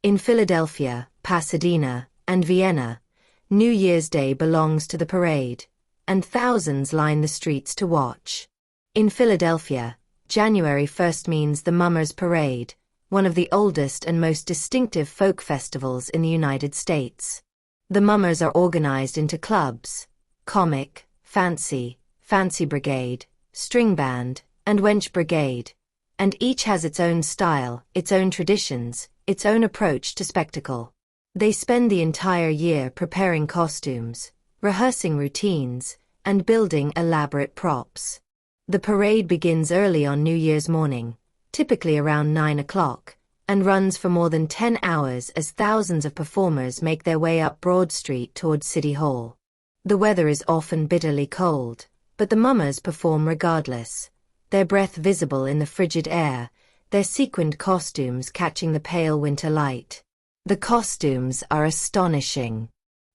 In Philadelphia, Pasadena, and Vienna, New Year's Day belongs to the parade, and thousands line the streets to watch. In Philadelphia, January 1st means the Mummers Parade, one of the oldest and most distinctive folk festivals in the United States. The Mummers are organized into clubs: Comic, Fancy, Fancy Brigade, String Band, and Wench Brigade, and each has its own style, its own traditions, its own approach to spectacle. They spend the entire year preparing costumes, rehearsing routines, and building elaborate props. The parade begins early on New Year's morning, typically around 9 o'clock, and runs for more than 10 hours as thousands of performers make their way up Broad Street towards City Hall. The weather is often bitterly cold, but the Mummers perform regardless, their breath visible in the frigid air, their sequined costumes catching the pale winter light. The costumes are astonishing.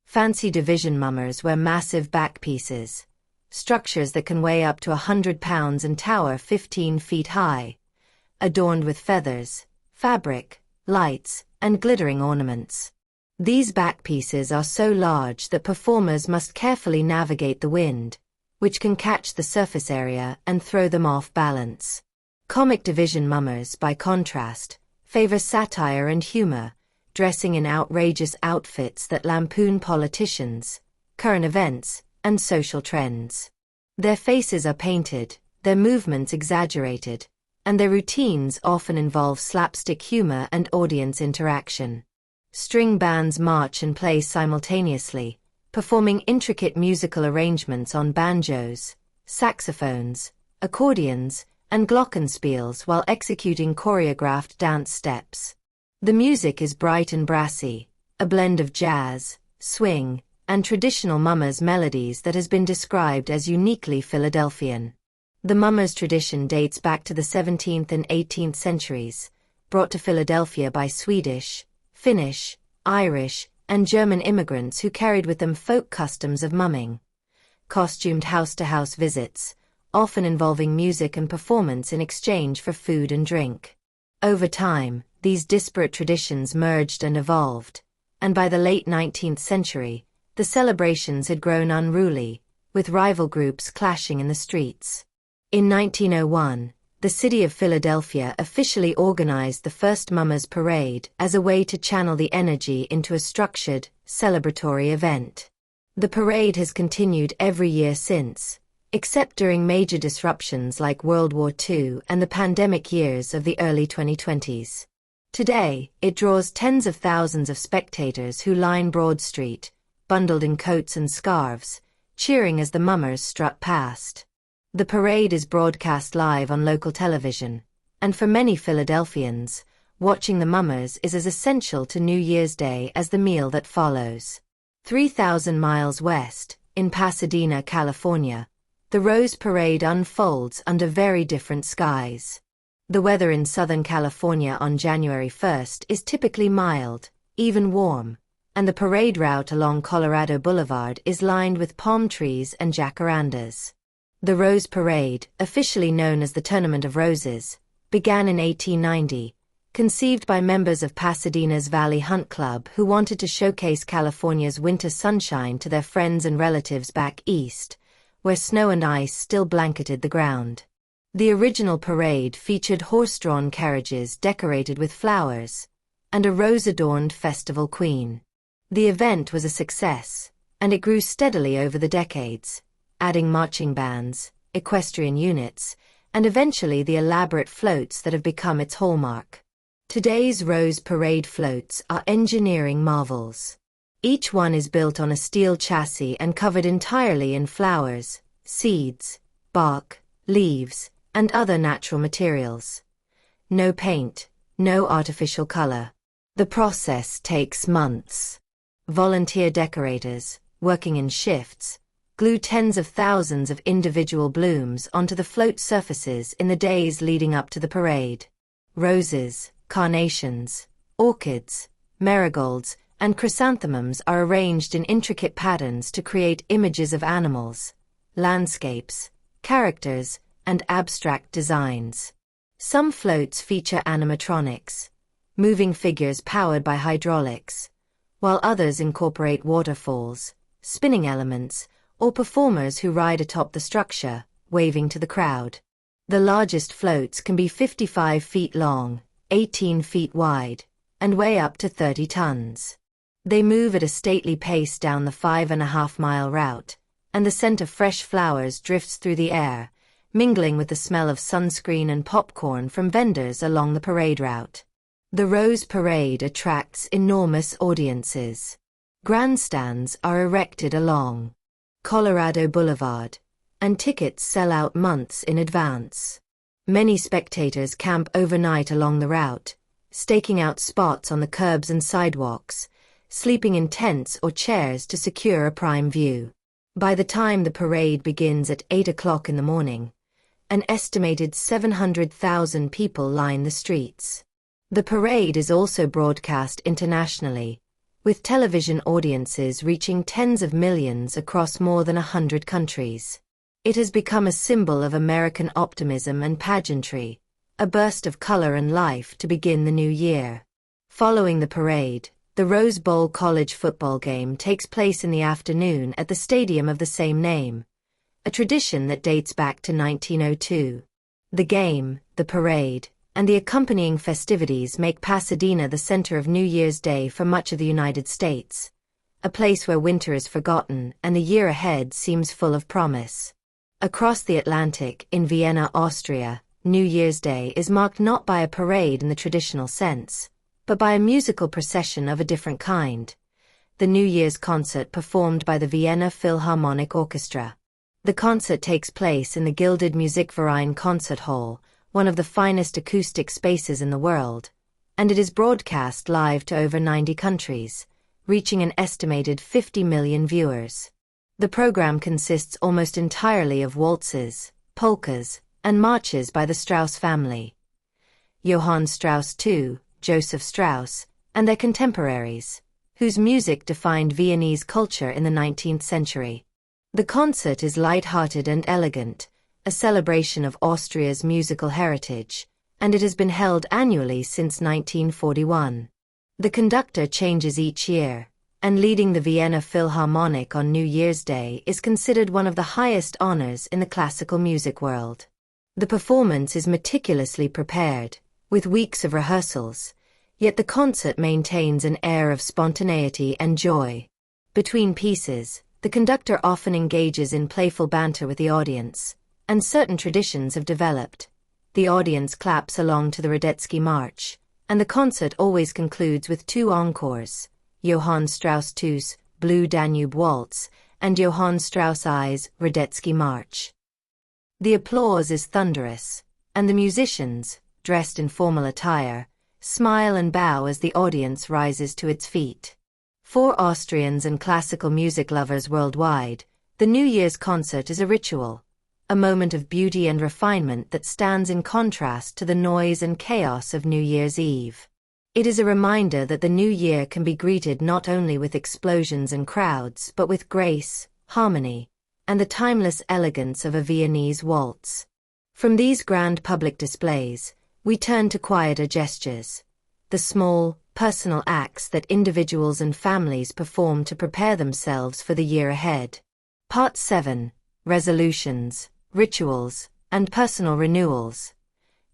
Fancy Division Mummers wear massive back pieces, structures that can weigh up to 100 pounds and tower 15 feet high, adorned with feathers, fabric, lights, and glittering ornaments. These back pieces are so large that performers must carefully navigate the wind, which can catch the surface area and throw them off balance. Comic Division Mummers, by contrast, favor satire and humor, dressing in outrageous outfits that lampoon politicians, current events, and social trends. Their faces are painted, their movements exaggerated, and their routines often involve slapstick humor and audience interaction. String bands march and play simultaneously, performing intricate musical arrangements on banjos, saxophones, accordions, and glockenspiels while executing choreographed dance steps. The music is bright and brassy, a blend of jazz, swing, and traditional Mummers melodies that has been described as uniquely Philadelphian. The Mummers tradition dates back to the 17th and 18th centuries, brought to Philadelphia by Swedish, Finnish, Irish, and German immigrants who carried with them folk customs of mumming. Costumed house-to-house visits, often involving music and performance in exchange for food and drink. Over time, these disparate traditions merged and evolved, and by the late 19th century, the celebrations had grown unruly, with rival groups clashing in the streets. In 1901, the city of Philadelphia officially organized the first Mummers Parade as a way to channel the energy into a structured, celebratory event. The parade has continued every year since, except during major disruptions like World War II and the pandemic years of the early 2020s. Today, it draws tens of thousands of spectators who line Broad Street, bundled in coats and scarves, cheering as the Mummers strut past. The parade is broadcast live on local television, and for many Philadelphians, watching the Mummers is as essential to New Year's Day as the meal that follows. 3,000 miles west, in Pasadena, California, the Rose Parade unfolds under very different skies. The weather in Southern California on January 1st is typically mild, even warm, and the parade route along Colorado Boulevard is lined with palm trees and jacarandas. The Rose Parade, officially known as the Tournament of Roses, began in 1890, conceived by members of Pasadena's Valley Hunt Club who wanted to showcase California's winter sunshine to their friends and relatives back east, where snow and ice still blanketed the ground. The original parade featured horse-drawn carriages decorated with flowers, and a rose-adorned festival queen. The event was a success, and it grew steadily over the decades, adding marching bands, equestrian units, and eventually the elaborate floats that have become its hallmark. Today's Rose Parade floats are engineering marvels. Each one is built on a steel chassis and covered entirely in flowers, seeds, bark, leaves, and other natural materials. No paint, no artificial color. The process takes months. Volunteer decorators, working in shifts, glue tens of thousands of individual blooms onto the float surfaces in the days leading up to the parade. Roses, carnations, orchids, marigolds, and chrysanthemums are arranged in intricate patterns to create images of animals, landscapes, characters, and abstract designs. Some floats feature animatronics, moving figures powered by hydraulics, while others incorporate waterfalls, spinning elements, or performers who ride atop the structure, waving to the crowd. The largest floats can be 55 feet long, 18 feet wide, and weigh up to 30 tons. They move at a stately pace down the 5.5-mile route, and the scent of fresh flowers drifts through the air, mingling with the smell of sunscreen and popcorn from vendors along the parade route. The Rose Parade attracts enormous audiences. Grandstands are erected along Colorado Boulevard, and tickets sell out months in advance. Many spectators camp overnight along the route, staking out spots on the curbs and sidewalks, sleeping in tents or chairs to secure a prime view. By the time the parade begins at 8 o'clock in the morning, an estimated 700,000 people line the streets. The parade is also broadcast internationally, with television audiences reaching tens of millions across more than 100 countries. It has become a symbol of American optimism and pageantry, a burst of color and life to begin the new year. Following the parade, the Rose Bowl college football game takes place in the afternoon at the stadium of the same name, a tradition that dates back to 1902. The game, the parade, and the accompanying festivities make Pasadena the center of New Year's Day for much of the United States, a place where winter is forgotten and the year ahead seems full of promise. Across the Atlantic, in Vienna, Austria, New Year's Day is marked not by a parade in the traditional sense, but by a musical procession of a different kind, the New Year's concert performed by the Vienna Philharmonic Orchestra. The concert takes place in the Gilded Musikverein Concert Hall, one of the finest acoustic spaces in the world, and it is broadcast live to over 90 countries, reaching an estimated 50 million viewers. The program consists almost entirely of waltzes, polkas, and marches by the Strauss family. Johann Strauss II, Joseph Strauss, and their contemporaries, whose music defined Viennese culture in the 19th century. The concert is light-hearted and elegant, a celebration of Austria's musical heritage, and it has been held annually since 1941. The conductor changes each year, and leading the Vienna Philharmonic on New Year's Day is considered one of the highest honors in the classical music world. The performance is meticulously prepared, with weeks of rehearsals, yet the concert maintains an air of spontaneity and joy. Between pieces, the conductor often engages in playful banter with the audience, and certain traditions have developed. The audience claps along to the Radetzky March, and the concert always concludes with two encores, Johann Strauss II's Blue Danube Waltz and Johann Strauss I's Radetzky March. The applause is thunderous, and the musicians, dressed in formal attire, smile and bow as the audience rises to its feet. For Austrians and classical music lovers worldwide, the New Year's concert is a ritual, a moment of beauty and refinement that stands in contrast to the noise and chaos of New Year's Eve. It is a reminder that the new year can be greeted not only with explosions and crowds, but with grace, harmony, and the timeless elegance of a Viennese waltz. From these grand public displays, we turn to quieter gestures, the small, personal acts that individuals and families perform to prepare themselves for the year ahead. Part 7. Resolutions, Rituals, and Personal Renewals.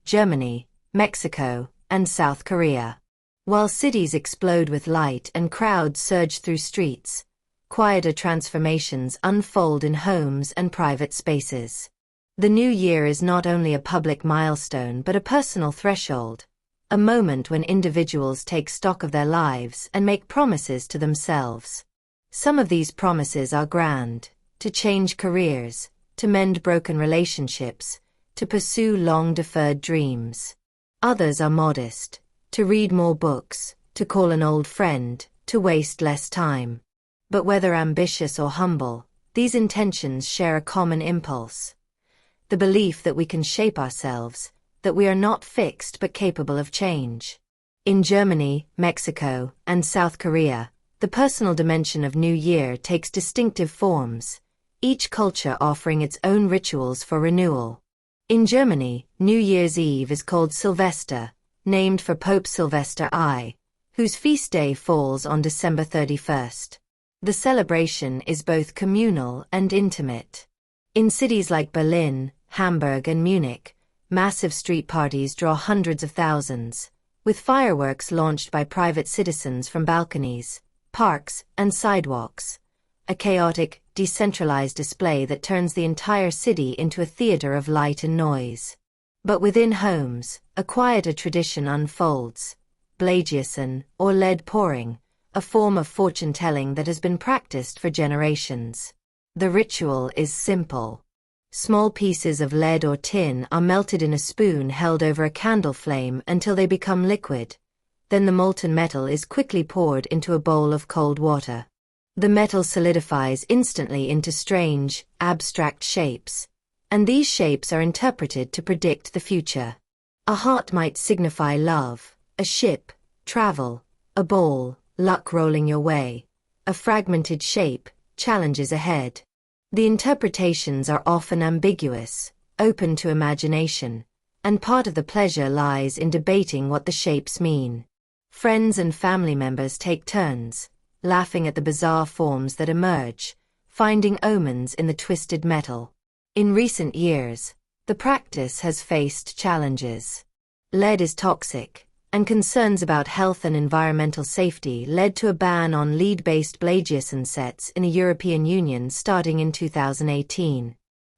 Germany, Mexico, and South Korea. While cities explode with light and crowds surge through streets, quieter transformations unfold in homes and private spaces. The new year is not only a public milestone but a personal threshold, a moment when individuals take stock of their lives and make promises to themselves. Some of these promises are grand: to change careers, to mend broken relationships, to pursue long-deferred dreams. Others are modest: to read more books, to call an old friend, to waste less time. But whether ambitious or humble, these intentions share a common impulse: the belief that we can shape ourselves, that we are not fixed but capable of change. In Germany, Mexico, and South Korea, the personal dimension of New Year takes distinctive forms, each culture offering its own rituals for renewal. In Germany, New Year's Eve is called Silvester, named for Pope Sylvester I, whose feast day falls on December 31st. The celebration is both communal and intimate. In cities like Berlin, Hamburg, and Munich, massive street parties draw hundreds of thousands, with fireworks launched by private citizens from balconies, parks, and sidewalks. A chaotic, decentralized display that turns the entire city into a theater of light and noise. But within homes, a quieter tradition unfolds: Blagiessen, or lead pouring, a form of fortune-telling that has been practiced for generations. The ritual is simple. Small pieces of lead or tin are melted in a spoon held over a candle flame until they become liquid. Then the molten metal is quickly poured into a bowl of cold water. The metal solidifies instantly into strange, abstract shapes, and these shapes are interpreted to predict the future. A heart might signify love, a ship, travel, a ball, luck rolling your way. A fragmented shape, challenges ahead. The interpretations are often ambiguous, open to imagination, and part of the pleasure lies in debating what the shapes mean. Friends and family members take turns, laughing at the bizarre forms that emerge, finding omens in the twisted metal. In recent years, the practice has faced challenges. Lead is toxic, and concerns about health and environmental safety led to a ban on lead-based Blagiessen sets in the European Union starting in 2018.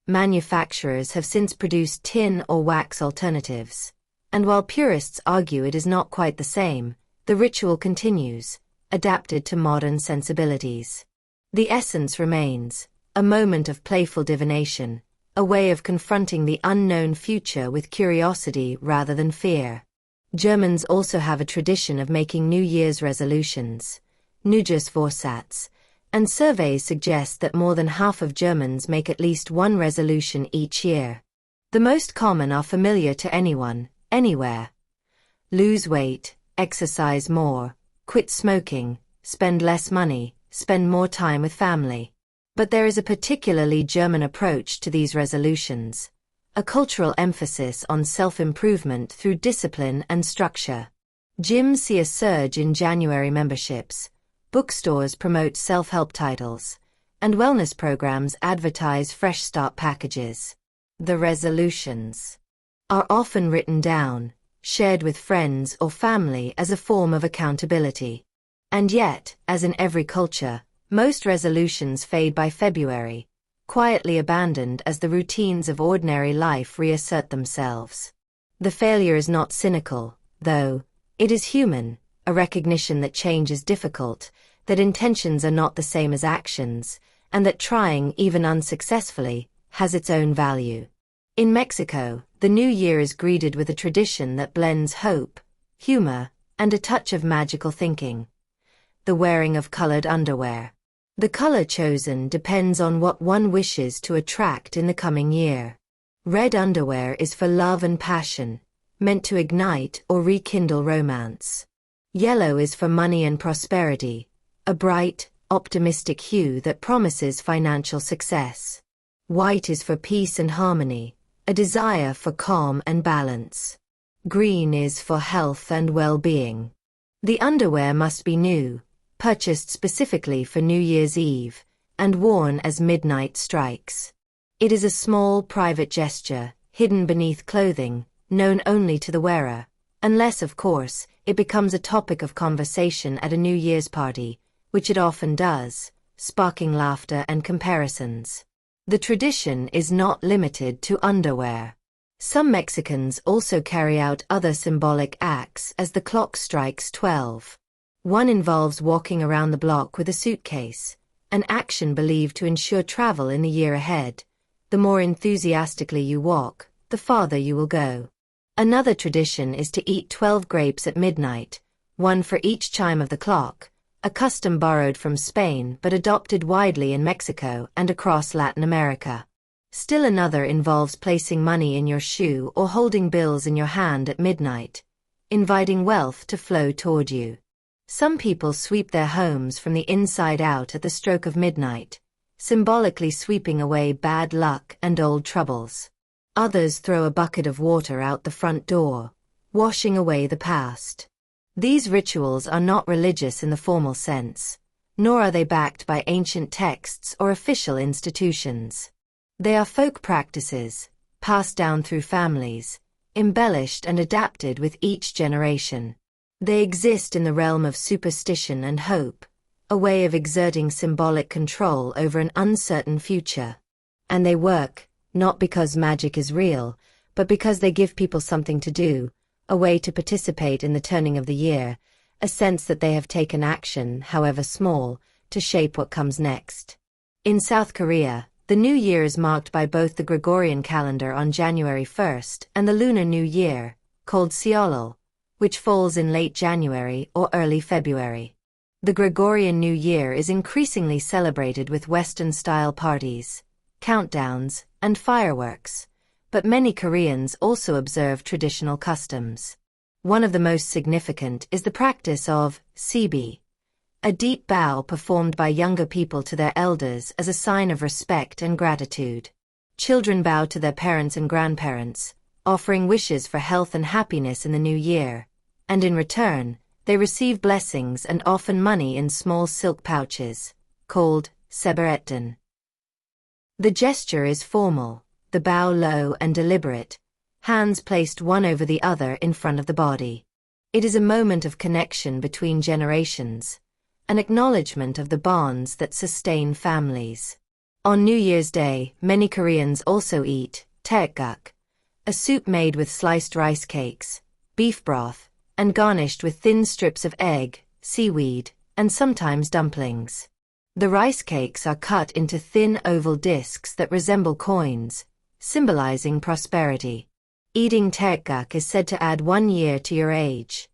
Manufacturers have since produced tin or wax alternatives, and while purists argue it is not quite the same, the ritual continues, adapted to modern sensibilities. The essence remains: a moment of playful divination, a way of confronting the unknown future with curiosity rather than fear. Germans also have a tradition of making New Year's resolutions, Neujahrsvorsatz, and surveys suggest that more than half of Germans make at least one resolution each year. The most common are familiar to anyone, anywhere: lose weight, exercise more, quit smoking, spend less money, spend more time with family. But there is a particularly German approach to these resolutions: a cultural emphasis on self-improvement through discipline and structure. Gyms see a surge in January memberships, bookstores promote self-help titles, and wellness programs advertise fresh start packages. The resolutions are often written down, shared with friends or family as a form of accountability. And yet, as in every culture, most resolutions fade by February, quietly abandoned as the routines of ordinary life reassert themselves. The failure is not cynical, though. It is human, a recognition that change is difficult, that intentions are not the same as actions, and that trying, even unsuccessfully, has its own value. In Mexico, the new year is greeted with a tradition that blends hope, humor, and a touch of magical thinking: the wearing of colored underwear. The color chosen depends on what one wishes to attract in the coming year. Red underwear is for love and passion, meant to ignite or rekindle romance. Yellow is for money and prosperity, a bright, optimistic hue that promises financial success. White is for peace and harmony, a desire for calm and balance. Green is for health and well-being. The underwear must be new, purchased specifically for New Year's Eve, and worn as midnight strikes. It is a small private gesture, hidden beneath clothing, known only to the wearer, unless, of course, it becomes a topic of conversation at a New Year's party, which it often does, sparking laughter and comparisons. The tradition is not limited to underwear. Some Mexicans also carry out other symbolic acts as the clock strikes 12. One involves walking around the block with a suitcase, an action believed to ensure travel in the year ahead. The more enthusiastically you walk, the farther you will go. Another tradition is to eat 12 grapes at midnight, one for each chime of the clock, a custom borrowed from Spain but adopted widely in Mexico and across Latin America. Still another involves placing money in your shoe or holding bills in your hand at midnight, inviting wealth to flow toward you. Some people sweep their homes from the inside out at the stroke of midnight, symbolically sweeping away bad luck and old troubles. Others throw a bucket of water out the front door, washing away the past. These rituals are not religious in the formal sense, nor are they backed by ancient texts or official institutions. They are folk practices, passed down through families, embellished and adapted with each generation. They exist in the realm of superstition and hope, a way of exerting symbolic control over an uncertain future. And they work, not because magic is real, but because they give people something to do, a way to participate in the turning of the year, a sense that they have taken action, however small, to shape what comes next. In South Korea, the New Year is marked by both the Gregorian calendar on January 1st and the Lunar New Year, called Seollal, which falls in late January or early February. The Gregorian New Year is increasingly celebrated with Western-style parties, countdowns, and fireworks, but many Koreans also observe traditional customs. One of the most significant is the practice of sebi, a deep bow performed by younger people to their elders as a sign of respect and gratitude. Children bow to their parents and grandparents, offering wishes for health and happiness in the new year, and in return, they receive blessings and often money in small silk pouches, called seberetan. The gesture is formal, the bow low and deliberate, hands placed one over the other in front of the body. It is a moment of connection between generations, an acknowledgement of the bonds that sustain families. On New Year's Day, many Koreans also eat taekguk, a soup made with sliced rice cakes, beef broth, and garnished with thin strips of egg, seaweed, and sometimes dumplings. The rice cakes are cut into thin oval discs that resemble coins, symbolizing prosperity. Eating taekguk is said to add 1 year to your age.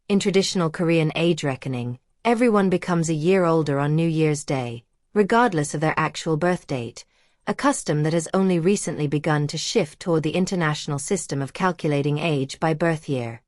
In traditional Korean age reckoning, everyone becomes a year older on New Year's Day, regardless of their actual birth date, a custom that has only recently begun to shift toward the international system of calculating age by birth year.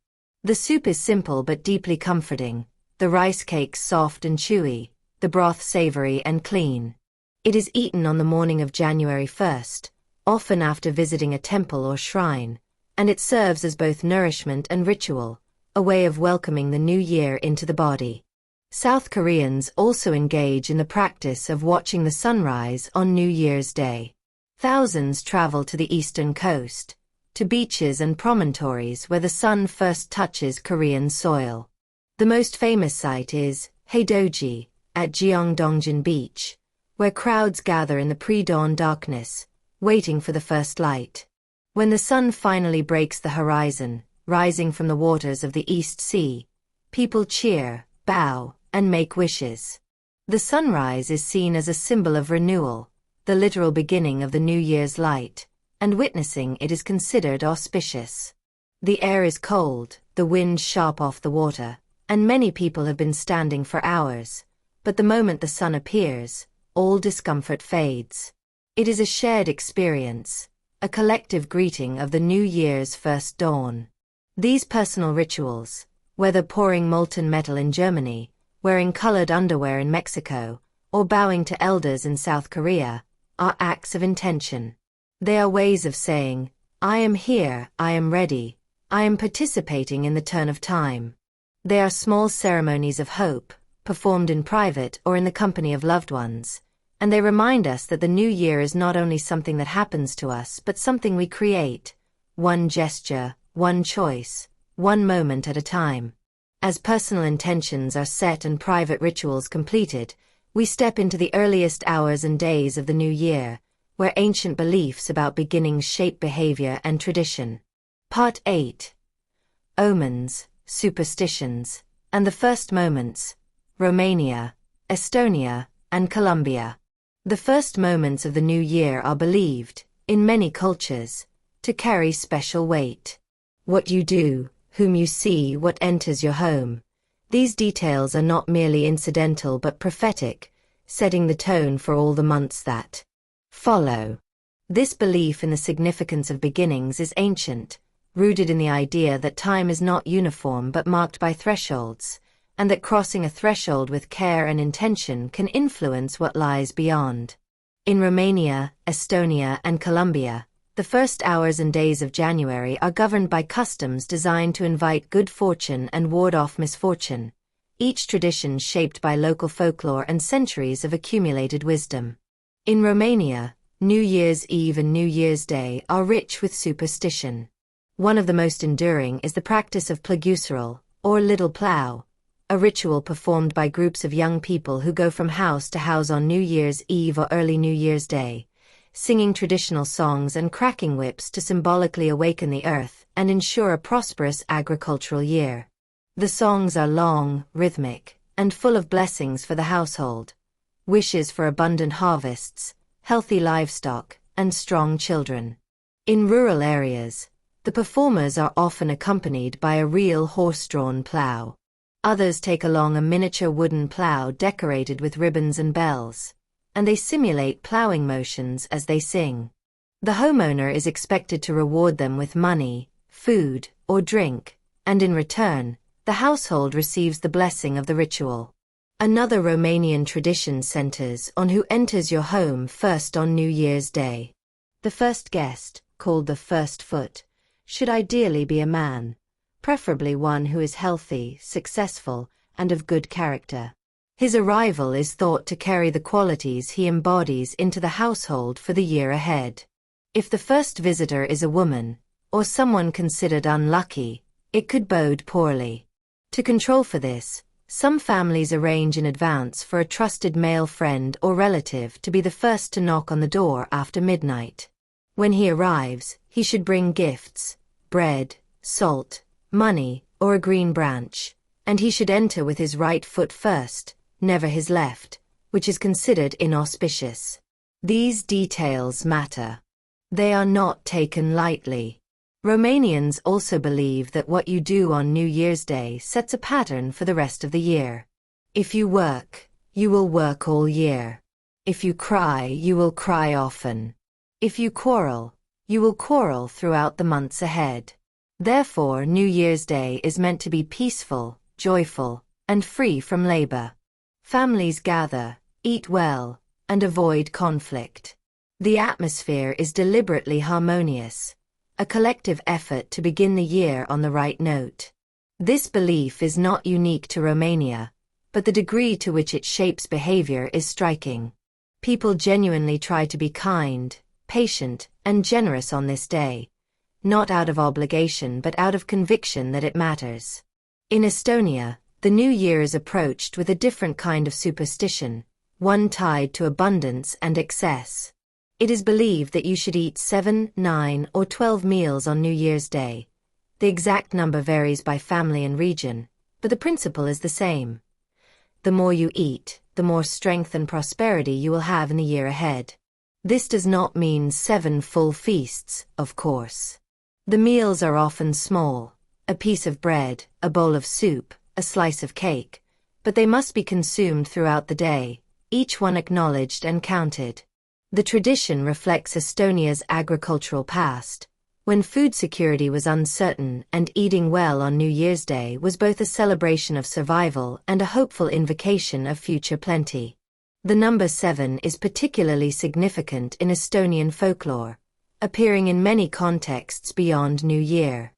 The soup is simple but deeply comforting, the rice cakes soft and chewy, the broth savory and clean. It is eaten on the morning of January 1st, often after visiting a temple or shrine, and it serves as both nourishment and ritual, a way of welcoming the new year into the body. South Koreans also engage in the practice of watching the sunrise on New Year's Day. Thousands travel to the eastern coast, to beaches and promontories where the sun first touches Korean soil. The most famous site is Haedoji, at Gyeongdongjin Beach, where crowds gather in the pre-dawn darkness, waiting for the first light. When the sun finally breaks the horizon, rising from the waters of the East Sea, people cheer, bow, and make wishes. The sunrise is seen as a symbol of renewal, the literal beginning of the New Year's light, and witnessing it is considered auspicious. The air is cold, the wind sharp off the water, and many people have been standing for hours, but the moment the sun appears, all discomfort fades. It is a shared experience, a collective greeting of the New Year's first dawn. These personal rituals, Whether pouring molten metal in Germany, wearing colored underwear in Mexico, or bowing to elders in South Korea, are acts of intention. They are ways of saying, I am here, I am ready, I am participating in the turn of time. They are small ceremonies of hope, performed in private or in the company of loved ones, and they remind us that the new year is not only something that happens to us but something we create, one gesture, one choice, one moment at a time. As personal intentions are set and private rituals completed, we step into the earliest hours and days of the new year, where ancient beliefs about beginnings shape behavior and tradition. Part 8. Omens, Superstitions, and the First Moments, Romania, Estonia, and Colombia. The first moments of the new year are believed, in many cultures, to carry special weight. What you do, whom you see, what enters your home. These details are not merely incidental but prophetic, setting the tone for all the months that follow. This belief in the significance of beginnings is ancient, rooted in the idea that time is not uniform but marked by thresholds, and that crossing a threshold with care and intention can influence what lies beyond. In Romania, Estonia, and Colombia, the first hours and days of January are governed by customs designed to invite good fortune and ward off misfortune, each tradition shaped by local folklore and centuries of accumulated wisdom. In Romania, New Year's Eve and New Year's Day are rich with superstition. One of the most enduring is the practice of plăguțărul, or little plough, a ritual performed by groups of young people who go from house to house on New Year's Eve or early New Year's Day, singing traditional songs and cracking whips to symbolically awaken the earth and ensure a prosperous agricultural year. The songs are long, rhythmic, and full of blessings for the household, wishes for abundant harvests, healthy livestock, and strong children. In rural areas, the performers are often accompanied by a real horse-drawn plough. Others take along a miniature wooden plough decorated with ribbons and bells, and they simulate ploughing motions as they sing. The homeowner is expected to reward them with money, food, or drink, and in return, the household receives the blessing of the ritual. Another Romanian tradition centers on who enters your home first on New Year's Day. The first guest, called the first foot, should ideally be a man, preferably one who is healthy, successful, and of good character. His arrival is thought to carry the qualities he embodies into the household for the year ahead. If the first visitor is a woman, or someone considered unlucky, it could bode poorly. To control for this, some families arrange in advance for a trusted male friend or relative to be the first to knock on the door after midnight. When he arrives, he should bring gifts, bread, salt, money, or a green branch, and he should enter with his right foot first, never his left, which is considered inauspicious. These details matter. They are not taken lightly. Romanians also believe that what you do on New Year's Day sets a pattern for the rest of the year. If you work, you will work all year. If you cry, you will cry often. If you quarrel, you will quarrel throughout the months ahead. Therefore, New Year's Day is meant to be peaceful, joyful, and free from labor. Families gather, eat well, and avoid conflict. The atmosphere is deliberately harmonious, a collective effort to begin the year on the right note. This belief is not unique to Romania, but the degree to which it shapes behavior is striking. People genuinely try to be kind, patient, and generous on this day, not out of obligation but out of conviction that it matters. In Estonia, the new year is approached with a different kind of superstition, one tied to abundance and excess. It is believed that you should eat 7, 9, or 12 meals on New Year's Day. The exact number varies by family and region, but the principle is the same. The more you eat, the more strength and prosperity you will have in the year ahead. This does not mean 7 full feasts, of course. The meals are often small, a piece of bread, a bowl of soup, a slice of cake, but they must be consumed throughout the day, each one acknowledged and counted. The tradition reflects Estonia's agricultural past, when food security was uncertain and eating well on New Year's Day was both a celebration of survival and a hopeful invocation of future plenty. The number 7 is particularly significant in Estonian folklore, appearing in many contexts beyond New Year.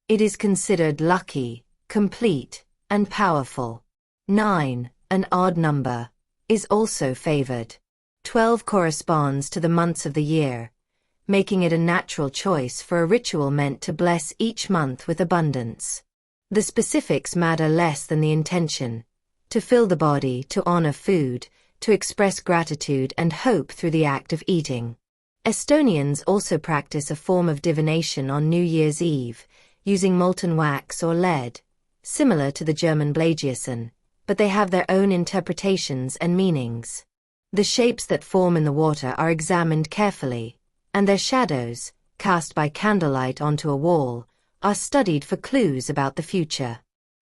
It is considered lucky, complete, and powerful. 9, an odd number, is also favored. 12 corresponds to the months of the year, making it a natural choice for a ritual meant to bless each month with abundance. The specifics matter less than the intention: to fill the body, to honor food, to express gratitude and hope through the act of eating. Estonians also practice a form of divination on New Year's Eve, using molten wax or lead, similar to the German Blagiessen, but they have their own interpretations and meanings. The shapes that form in the water are examined carefully, and their shadows, cast by candlelight onto a wall, are studied for clues about the future.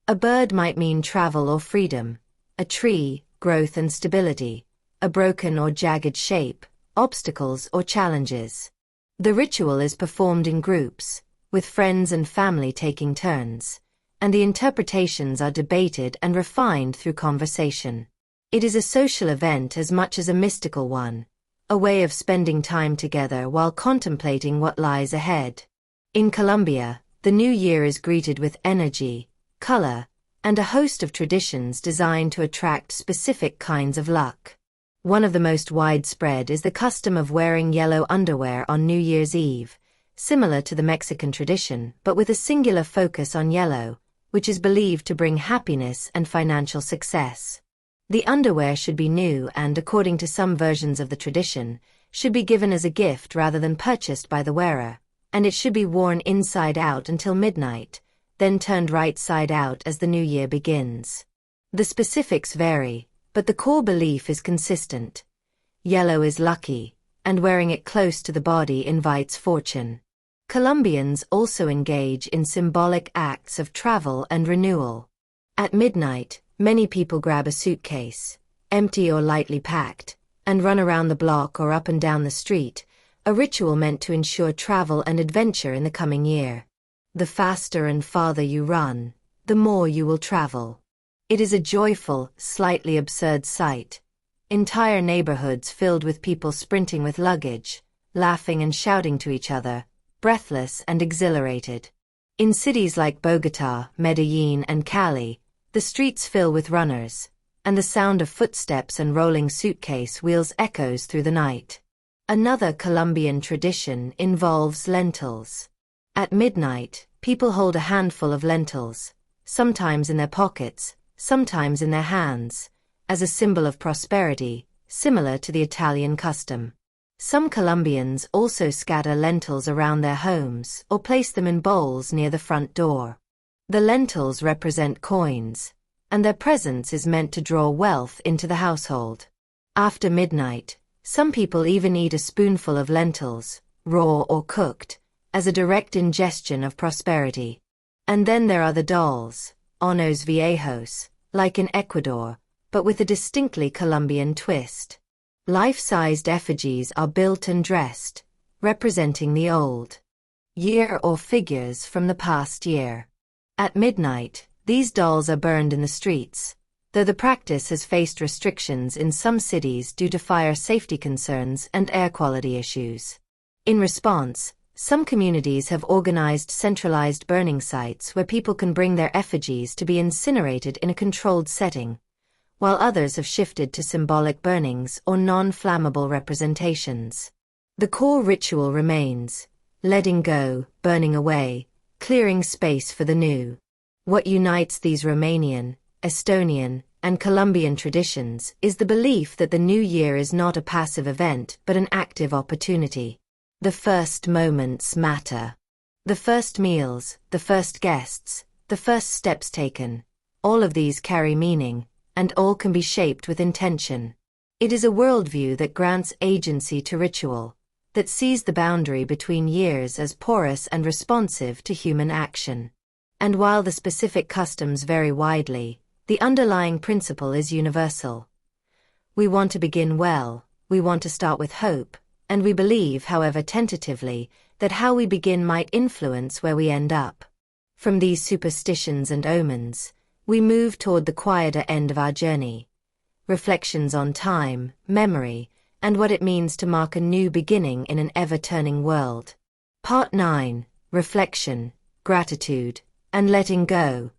A bird might mean travel or freedom, a tree, growth and stability, a broken or jagged shape, obstacles or challenges. The ritual is performed in groups, with friends and family taking turns, and the interpretations are debated and refined through conversation. It is a social event as much as a mystical one, a way of spending time together while contemplating what lies ahead. In Colombia, the new year is greeted with energy, color, and a host of traditions designed to attract specific kinds of luck. One of the most widespread is the custom of wearing yellow underwear on New Year's Eve, similar to the Mexican tradition but with a singular focus on yellow, which is believed to bring happiness and financial success. The underwear should be new and, according to some versions of the tradition, should be given as a gift rather than purchased by the wearer, and it should be worn inside out until midnight, then turned right side out as the new year begins. The specifics vary, but the core belief is consistent. Yellow is lucky, and wearing it close to the body invites fortune. Colombians also engage in symbolic acts of travel and renewal. At midnight, many people grab a suitcase, empty or lightly packed, and run around the block or up and down the street, a ritual meant to ensure travel and adventure in the coming year. The faster and farther you run, the more you will travel. It is a joyful, slightly absurd sight. Entire neighborhoods filled with people sprinting with luggage, laughing and shouting to each other, breathless and exhilarated. In cities like Bogotá, Medellín, and Cali, the streets fill with runners, and the sound of footsteps and rolling suitcase wheels echoes through the night. Another Colombian tradition involves lentils. At midnight, people hold a handful of lentils, sometimes in their pockets, sometimes in their hands, as a symbol of prosperity, similar to the Italian custom. Some Colombians also scatter lentils around their homes or place them in bowls near the front door. The lentils represent coins, and their presence is meant to draw wealth into the household. After midnight, some people even eat a spoonful of lentils, raw or cooked, as a direct ingestion of prosperity. And then there are the dolls, Onos Viejos, like in Ecuador, but with a distinctly Colombian twist. Life-sized effigies are built and dressed, representing the old year or figures from the past year. At midnight, these dolls are burned in the streets, though the practice has faced restrictions in some cities due to fire safety concerns and air quality issues. In response, some communities have organized centralized burning sites where people can bring their effigies to be incinerated in a controlled setting, while others have shifted to symbolic burnings or non-flammable representations. The core ritual remains: letting go, burning away, clearing space for the new. What unites these Romanian, Estonian, and Colombian traditions is the belief that the new year is not a passive event but an active opportunity. The first moments matter. The first meals, the first guests, the first steps taken, all of these carry meaning, and all can be shaped with intention. It is a worldview that grants agency to ritual, that sees the boundary between years as porous and responsive to human action. And while the specific customs vary widely, the underlying principle is universal. We want to begin well, we want to start with hope, and we believe, however tentatively, that how we begin might influence where we end up. From these superstitions and omens, we move toward the quieter end of our journey. Reflections on time, memory, and what it means to mark a new beginning in an ever-turning world. Part 9. Reflection, Gratitude, and Letting Go.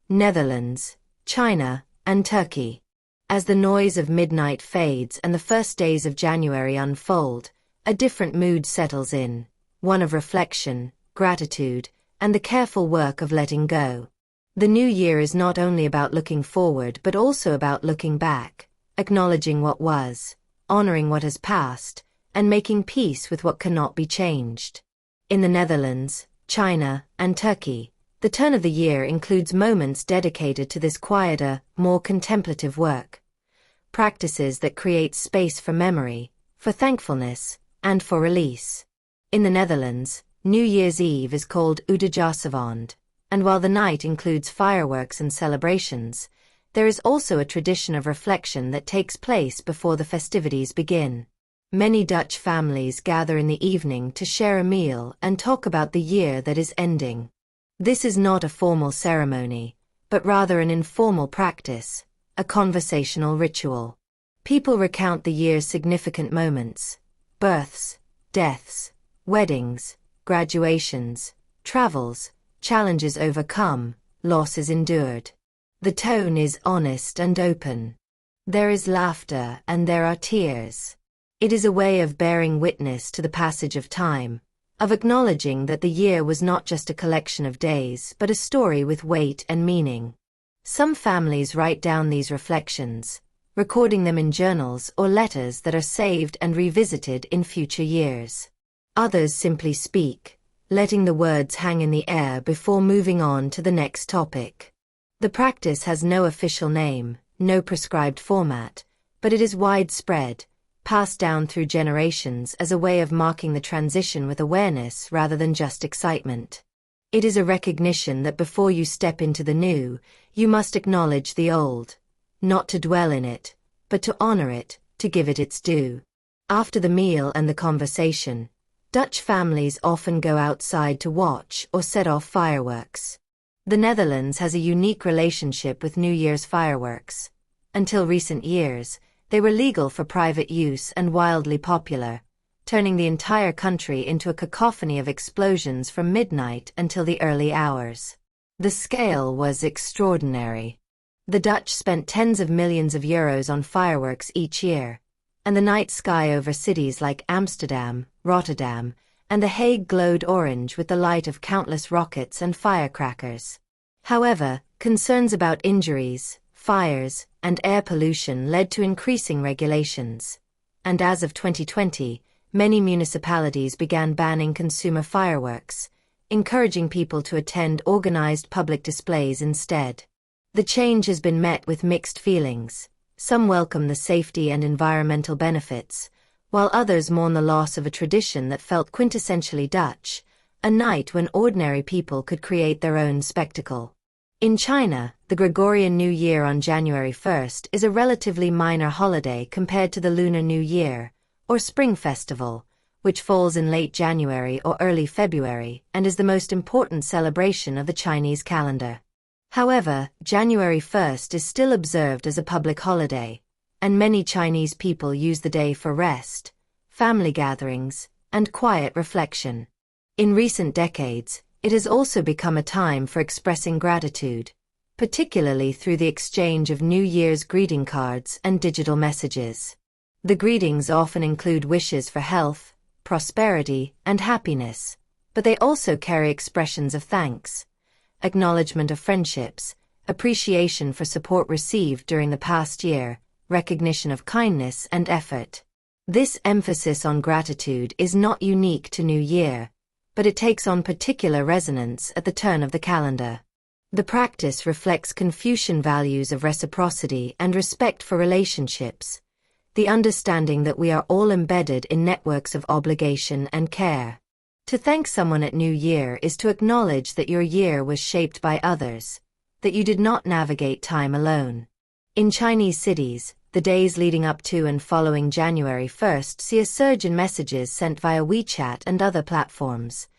Netherlands, China, and Turkey. As the noise of midnight fades and the first days of January unfold, a different mood settles in, one of reflection, gratitude, and the careful work of letting go. The new year is not only about looking forward but also about looking back, acknowledging what was, honoring what has passed, and making peace with what cannot be changed. In the Netherlands, China, and Turkey, the turn of the year includes moments dedicated to this quieter, more contemplative work. Practices that create space for memory, for thankfulness, and for release. In the Netherlands, New Year's Eve is called Oudejaarsavond, and while the night includes fireworks and celebrations, there is also a tradition of reflection that takes place before the festivities begin. Many Dutch families gather in the evening to share a meal and talk about the year that is ending. This is not a formal ceremony, but rather an informal practice, a conversational ritual. People recount the year's significant moments: births, deaths, weddings, graduations, travels, challenges overcome, losses endured. The tone is honest and open. There is laughter and there are tears. It is a way of bearing witness to the passage of time, of acknowledging that the year was not just a collection of days but a story with weight and meaning. Some families write down these reflections, recording them in journals or letters that are saved and revisited in future years. Others simply speak, letting the words hang in the air before moving on to the next topic. The practice has no official name, no prescribed format, but it is widespread, passed down through generations as a way of marking the transition with awareness rather than just excitement. It is a recognition that before you step into the new, you must acknowledge the old, not to dwell in it, but to honor it, to give it its due. After the meal and the conversation, Dutch families often go outside to watch or set off fireworks. The Netherlands has a unique relationship with New Year's fireworks. Until recent years, they were legal for private use and wildly popular, turning the entire country into a cacophony of explosions from midnight until the early hours. The scale was extraordinary. The Dutch spent tens of millions of euros on fireworks each year, and the night sky over cities like Amsterdam, Rotterdam, and The Hague glowed orange with the light of countless rockets and firecrackers. However, concerns about injuries, fires, and air pollution led to increasing regulations, and as of 2020, many municipalities began banning consumer fireworks, encouraging people to attend organized public displays instead. The change has been met with mixed feelings. Some welcome the safety and environmental benefits, while others mourn the loss of a tradition that felt quintessentially Dutch, a night when ordinary people could create their own spectacle. In China, the Gregorian New Year on January 1st is a relatively minor holiday compared to the Lunar New Year, or Spring Festival, which falls in late January or early February and is the most important celebration of the Chinese calendar. However, January 1st is still observed as a public holiday, and many Chinese people use the day for rest, family gatherings, and quiet reflection. In recent decades, it has also become a time for expressing gratitude, particularly through the exchange of New Year's greeting cards and digital messages. The greetings often include wishes for health, prosperity, and happiness, but they also carry expressions of thanks, acknowledgement of friendships, appreciation for support received during the past year, recognition of kindness and effort. This emphasis on gratitude is not unique to New Year, but it takes on particular resonance at the turn of the calendar. The practice reflects Confucian values of reciprocity and respect for relationships, the understanding that we are all embedded in networks of obligation and care. To thank someone at New Year is to acknowledge that your year was shaped by others, that you did not navigate time alone. In Chinese cities, The days leading up to and following January 1st see a surge in messages sent via WeChat and other platforms,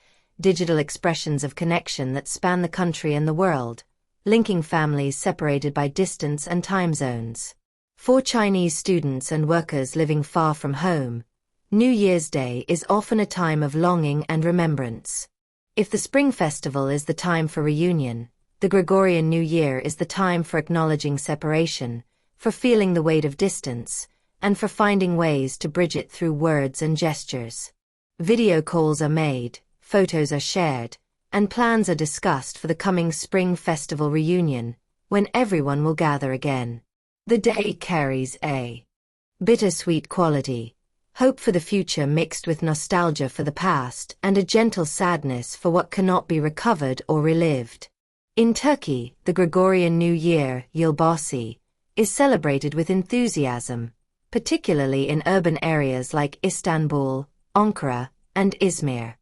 digital expressions of connection that span the country and the world, linking families separated by distance and time zones. For Chinese students and workers living far from home, New Year's Day is often a time of longing and remembrance. If the Spring Festival is the time for reunion, the Gregorian New Year is the time for acknowledging separation, for feeling the weight of distance, and for finding ways to bridge it through words and gestures. Video calls are made, photos are shared, and plans are discussed for the coming Spring Festival reunion, when everyone will gather again. The day carries a bittersweet quality, hope for the future mixed with nostalgia for the past and a gentle sadness for what cannot be recovered or relived. In Turkey, the Gregorian New Year, Yılbaşı, is celebrated with enthusiasm, particularly in urban areas like Istanbul, Ankara, and Izmir.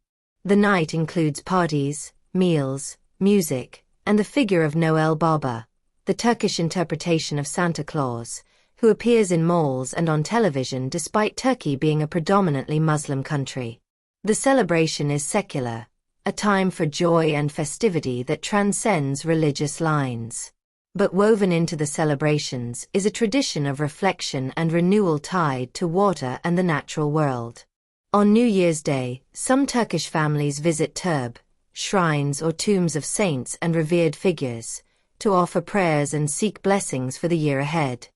The night includes parties, meals, music, and the figure of Noel Baba, the Turkish interpretation of Santa Claus, who appears in malls and on television despite Turkey being a predominantly Muslim country. The celebration is secular, a time for joy and festivity that transcends religious lines. But woven into the celebrations is a tradition of reflection and renewal tied to water and the natural world. On New Year's Day, some Turkish families visit turbe, shrines or tombs of saints and revered figures, to offer prayers and seek blessings for the year ahead.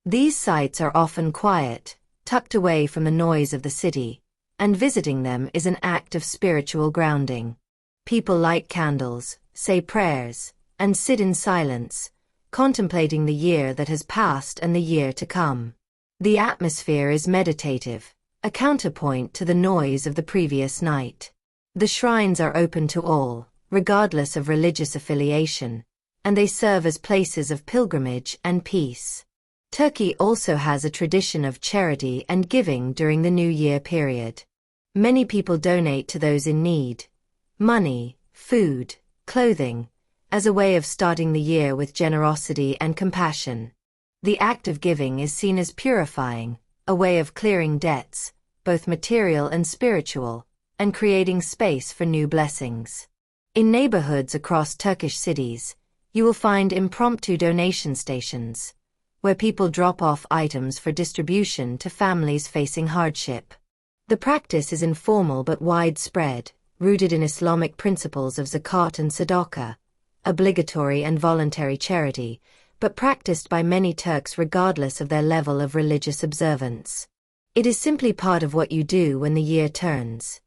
These sites are often quiet, tucked away from the noise of the city, and visiting them is an act of spiritual grounding. People light candles, say prayers, and sit in silence, contemplating the year that has passed and the year to come. The atmosphere is meditative, a counterpoint to the noise of the previous night. The shrines are open to all, regardless of religious affiliation, and they serve as places of pilgrimage and peace. Turkey also has a tradition of charity and giving during the New Year period. Many people donate to those in need, money, food, clothing, as a way of starting the year with generosity and compassion. The act of giving is seen as purifying, a way of clearing debts, both material and spiritual, and creating space for new blessings. In neighborhoods across Turkish cities, you will find impromptu donation stations, where people drop off items for distribution to families facing hardship. The practice is informal but widespread, rooted in Islamic principles of zakat and sadaqah, obligatory and voluntary charity, but practiced by many Turks regardless of their level of religious observance. It is simply part of what you do when the year turns.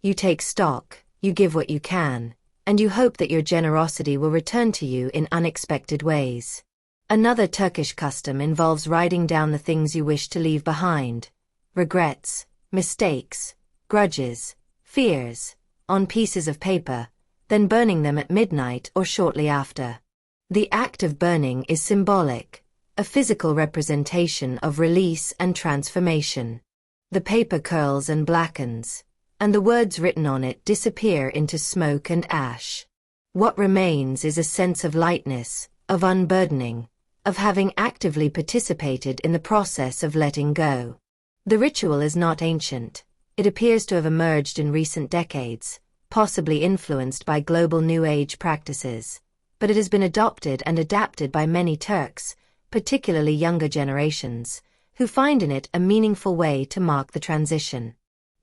You take stock, you give what you can, and you hope that your generosity will return to you in unexpected ways. Another Turkish custom involves writing down the things you wish to leave behind, regrets, mistakes, grudges, fears, on pieces of paper, then burning them at midnight or shortly after. The act of burning is symbolic, a physical representation of release and transformation. The paper curls and blackens, and the words written on it disappear into smoke and ash. What remains is a sense of lightness, of unburdening, of having actively participated in the process of letting go. The ritual is not ancient. It appears to have emerged in recent decades, possibly influenced by global New Age practices, but it has been adopted and adapted by many Turks, particularly younger generations, who find in it a meaningful way to mark the transition.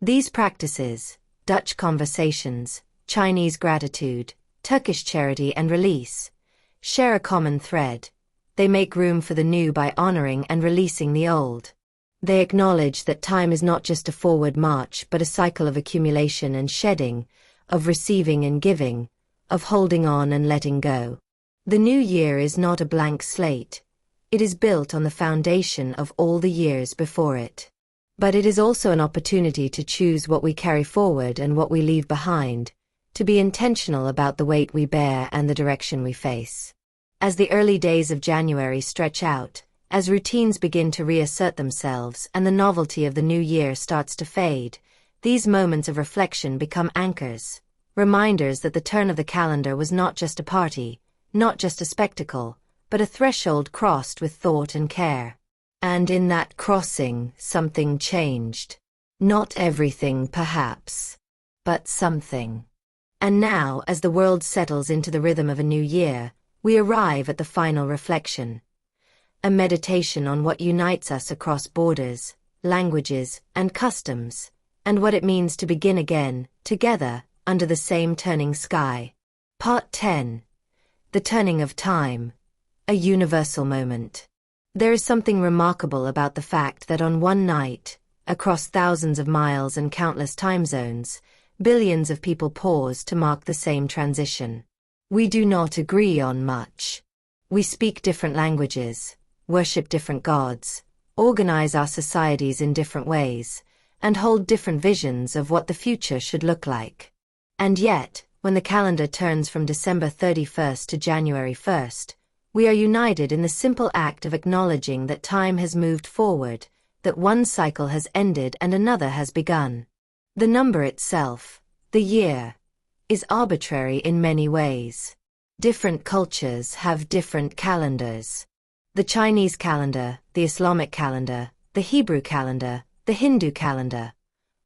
These practices, Dutch conversations, Chinese gratitude, Turkish charity and release, share a common thread. They make room for the new by honoring and releasing the old. They acknowledge that time is not just a forward march but a cycle of accumulation and shedding, of receiving and giving, of holding on and letting go. The new year is not a blank slate. It is built on the foundation of all the years before it. But it is also an opportunity to choose what we carry forward and what we leave behind, to be intentional about the weight we bear and the direction we face. As the early days of January stretch out, as routines begin to reassert themselves and the novelty of the new year starts to fade, these moments of reflection become anchors, reminders that the turn of the calendar was not just a party, not just a spectacle, but a threshold crossed with thought and care. And in that crossing, something changed. Not everything, perhaps, but something. And now, as the world settles into the rhythm of a new year, we arrive at the final reflection. A meditation on what unites us across borders, languages, and customs, and what it means to begin again, together, under the same turning sky. Part 10. The Turning of Time. A Universal Moment. There is something remarkable about the fact that on one night, across thousands of miles and countless time zones, billions of people pause to mark the same transition. We do not agree on much. We speak different languages, worship different gods, organize our societies in different ways, and hold different visions of what the future should look like. And yet, when the calendar turns from December 31st to January 1st, we are united in the simple act of acknowledging that time has moved forward, that one cycle has ended and another has begun. The number itself, the year, is arbitrary in many ways. Different cultures have different calendars. The Chinese calendar, the Islamic calendar, the Hebrew calendar, the Hindu calendar.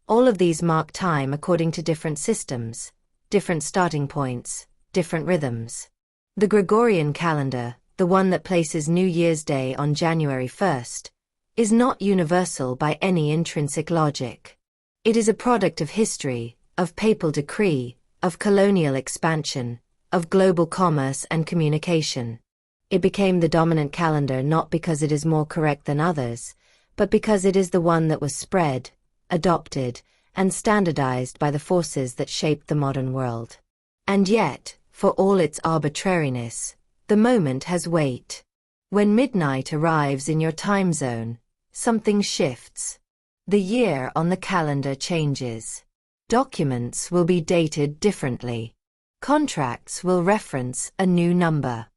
All of these mark time according to different systems, different starting points, different rhythms. The Gregorian calendar, the one that places New Year's Day on January 1st, is not universal by any intrinsic logic. It is a product of history, of papal decree, of colonial expansion, of global commerce and communication. It became the dominant calendar not because it is more correct than others, but because it is the one that was spread, adopted, and standardized by the forces that shaped the modern world. And yet, for all its arbitrariness, the moment has weight. When midnight arrives in your time zone, something shifts. The year on the calendar changes. Documents will be dated differently. Contracts will reference a new number.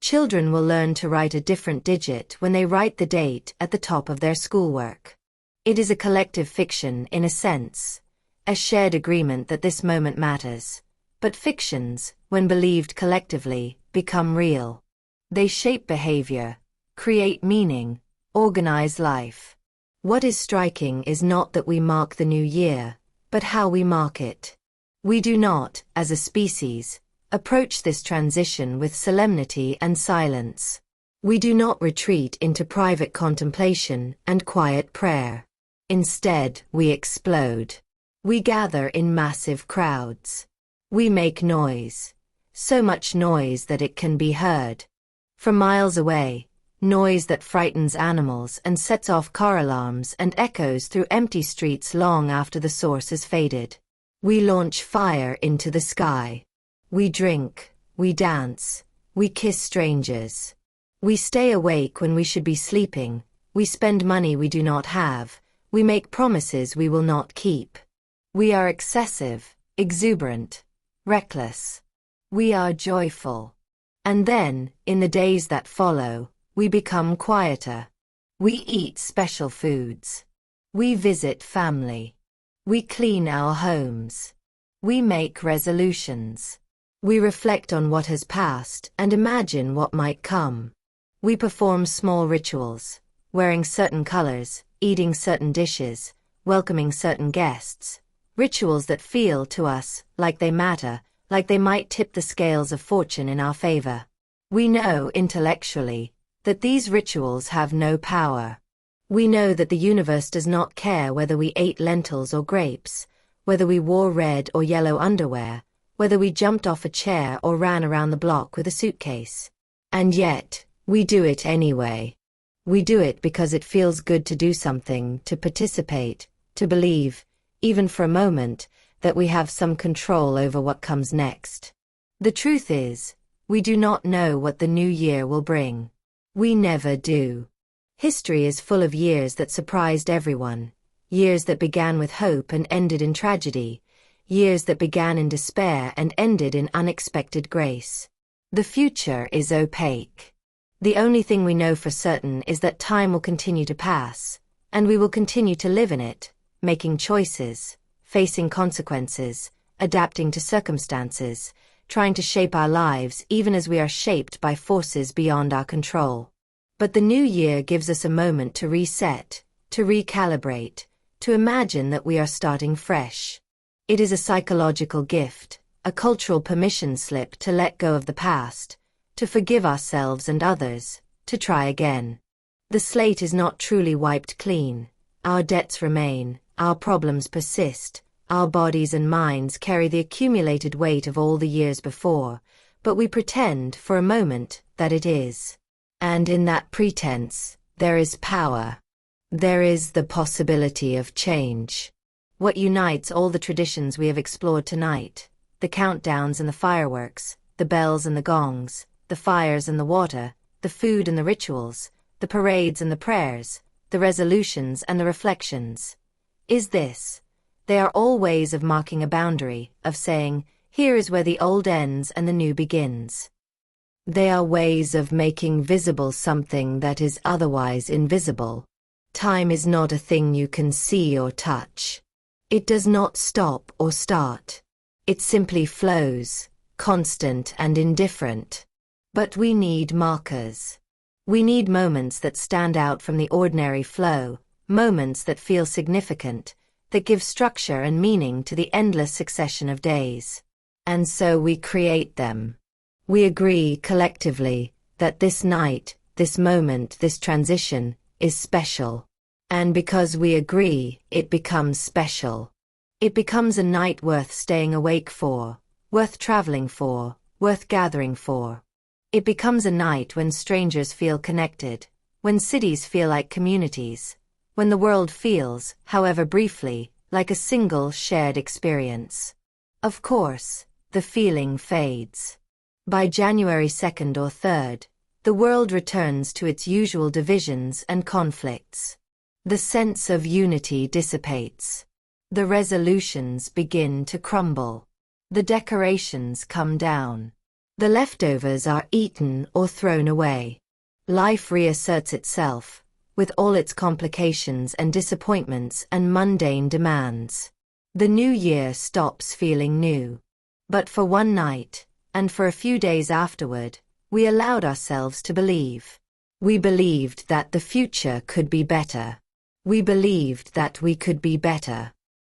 Children will learn to write a different digit when they write the date at the top of their schoolwork. It is a collective fiction in a sense, a shared agreement that this moment matters. But fictions, when believed collectively, become real. They shape behavior, create meaning, organize life. What is striking is not that we mark the new year, but how we mark it. We do not, as a species, approach this transition with solemnity and silence. We do not retreat into private contemplation and quiet prayer. Instead, we explode. We gather in massive crowds. We make noise. So much noise that it can be heard. From miles away, noise that frightens animals and sets off car alarms and echoes through empty streets long after the source has faded. We launch fire into the sky. We drink, we dance, we kiss strangers. We stay awake when we should be sleeping, we spend money we do not have, we make promises we will not keep. We are excessive, exuberant, reckless. We are joyful. And then, in the days that follow, we become quieter. We eat special foods. We visit family. We clean our homes. We make resolutions. We reflect on what has passed and imagine what might come. We perform small rituals, wearing certain colors, eating certain dishes, welcoming certain guests. Rituals that feel to us like they matter, like they might tip the scales of fortune in our favor. We know intellectually that these rituals have no power. We know that the universe does not care whether we ate lentils or grapes, whether we wore red or yellow underwear, whether we jumped off a chair or ran around the block with a suitcase. And yet, we do it anyway. We do it because it feels good to do something, to participate, to believe, even for a moment, that we have some control over what comes next. The truth is, we do not know what the new year will bring. We never do. History is full of years that surprised everyone, years that began with hope and ended in tragedy, years that began in despair and ended in unexpected grace. The future is opaque. The only thing we know for certain is that time will continue to pass, and we will continue to live in it, making choices, facing consequences, adapting to circumstances, trying to shape our lives even as we are shaped by forces beyond our control. But the new year gives us a moment to reset, to recalibrate, to imagine that we are starting fresh. It is a psychological gift, a cultural permission slip to let go of the past, to forgive ourselves and others, to try again. The slate is not truly wiped clean. Our debts remain, our problems persist, our bodies and minds carry the accumulated weight of all the years before, but we pretend for a moment that it is. And in that pretense, there is power. There is the possibility of change. What unites all the traditions we have explored tonight, the countdowns and the fireworks, the bells and the gongs, the fires and the water, the food and the rituals, the parades and the prayers, the resolutions and the reflections, is this: they are all ways of marking a boundary, of saying, here is where the old ends and the new begins. They are ways of making visible something that is otherwise invisible. Time is not a thing you can see or touch. It does not stop or start. It simply flows, constant and indifferent. But we need markers. We need moments that stand out from the ordinary flow, moments that feel significant, that give structure and meaning to the endless succession of days. And so we create them. We agree collectively that this night, this moment, this transition is special. And because we agree, it becomes special. It becomes a night worth staying awake for, worth traveling for, worth gathering for. It becomes a night when strangers feel connected, when cities feel like communities, when the world feels, however briefly, like a single shared experience. Of course, the feeling fades. By January 2nd or 3rd, the world returns to its usual divisions and conflicts. The sense of unity dissipates. The resolutions begin to crumble. The decorations come down. The leftovers are eaten or thrown away. Life reasserts itself, with all its complications and disappointments and mundane demands. The new year stops feeling new. But for one night, and for a few days afterward, we allowed ourselves to believe. We believed that the future could be better. We believed that we could be better.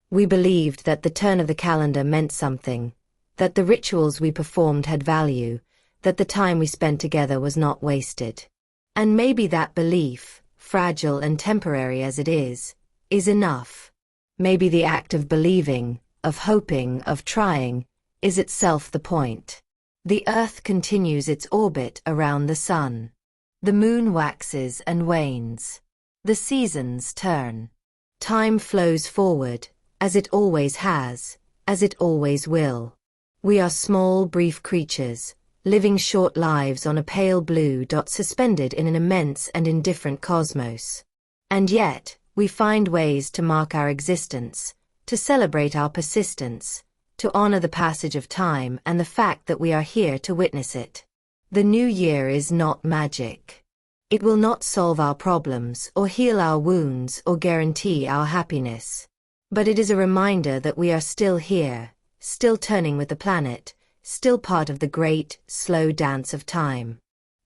We believed that the turn of the calendar meant something, that the rituals we performed had value, that the time we spent together was not wasted. And maybe that belief, fragile and temporary as it is enough. Maybe the act of believing, of hoping, of trying, is itself the point. The Earth continues its orbit around the sun. The moon waxes and wanes. The seasons turn. Time flows forward, as it always has, as it always will. We are small, brief creatures, living short lives on a pale blue dot suspended in an immense and indifferent cosmos. And yet, we find ways to mark our existence, to celebrate our persistence, to honor the passage of time and the fact that we are here to witness it. The new year is not magic. It will not solve our problems or heal our wounds or guarantee our happiness. But it is a reminder that we are still here, still turning with the planet, still part of the great, slow dance of time.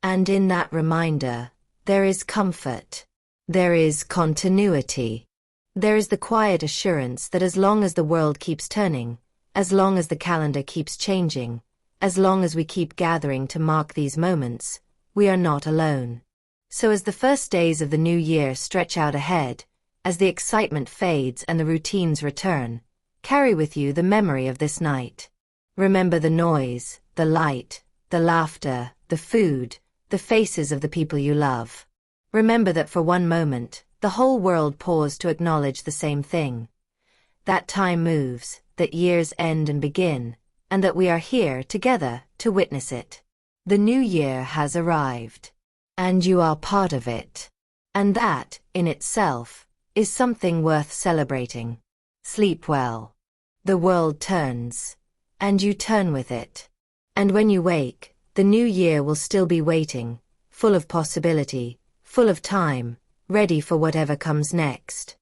And in that reminder, there is comfort. There is continuity. There is the quiet assurance that as long as the world keeps turning, as long as the calendar keeps changing, as long as we keep gathering to mark these moments, we are not alone. So as the first days of the new year stretch out ahead, as the excitement fades and the routines return, carry with you the memory of this night. Remember the noise, the light, the laughter, the food, the faces of the people you love. Remember that for one moment, the whole world paused to acknowledge the same thing. That time moves, that years end and begin, and that we are here together to witness it. The new year has arrived. And you are part of it. And that, in itself, is something worth celebrating. Sleep well. The world turns. And you turn with it. And when you wake, the new year will still be waiting, full of possibility, full of time, ready for whatever comes next.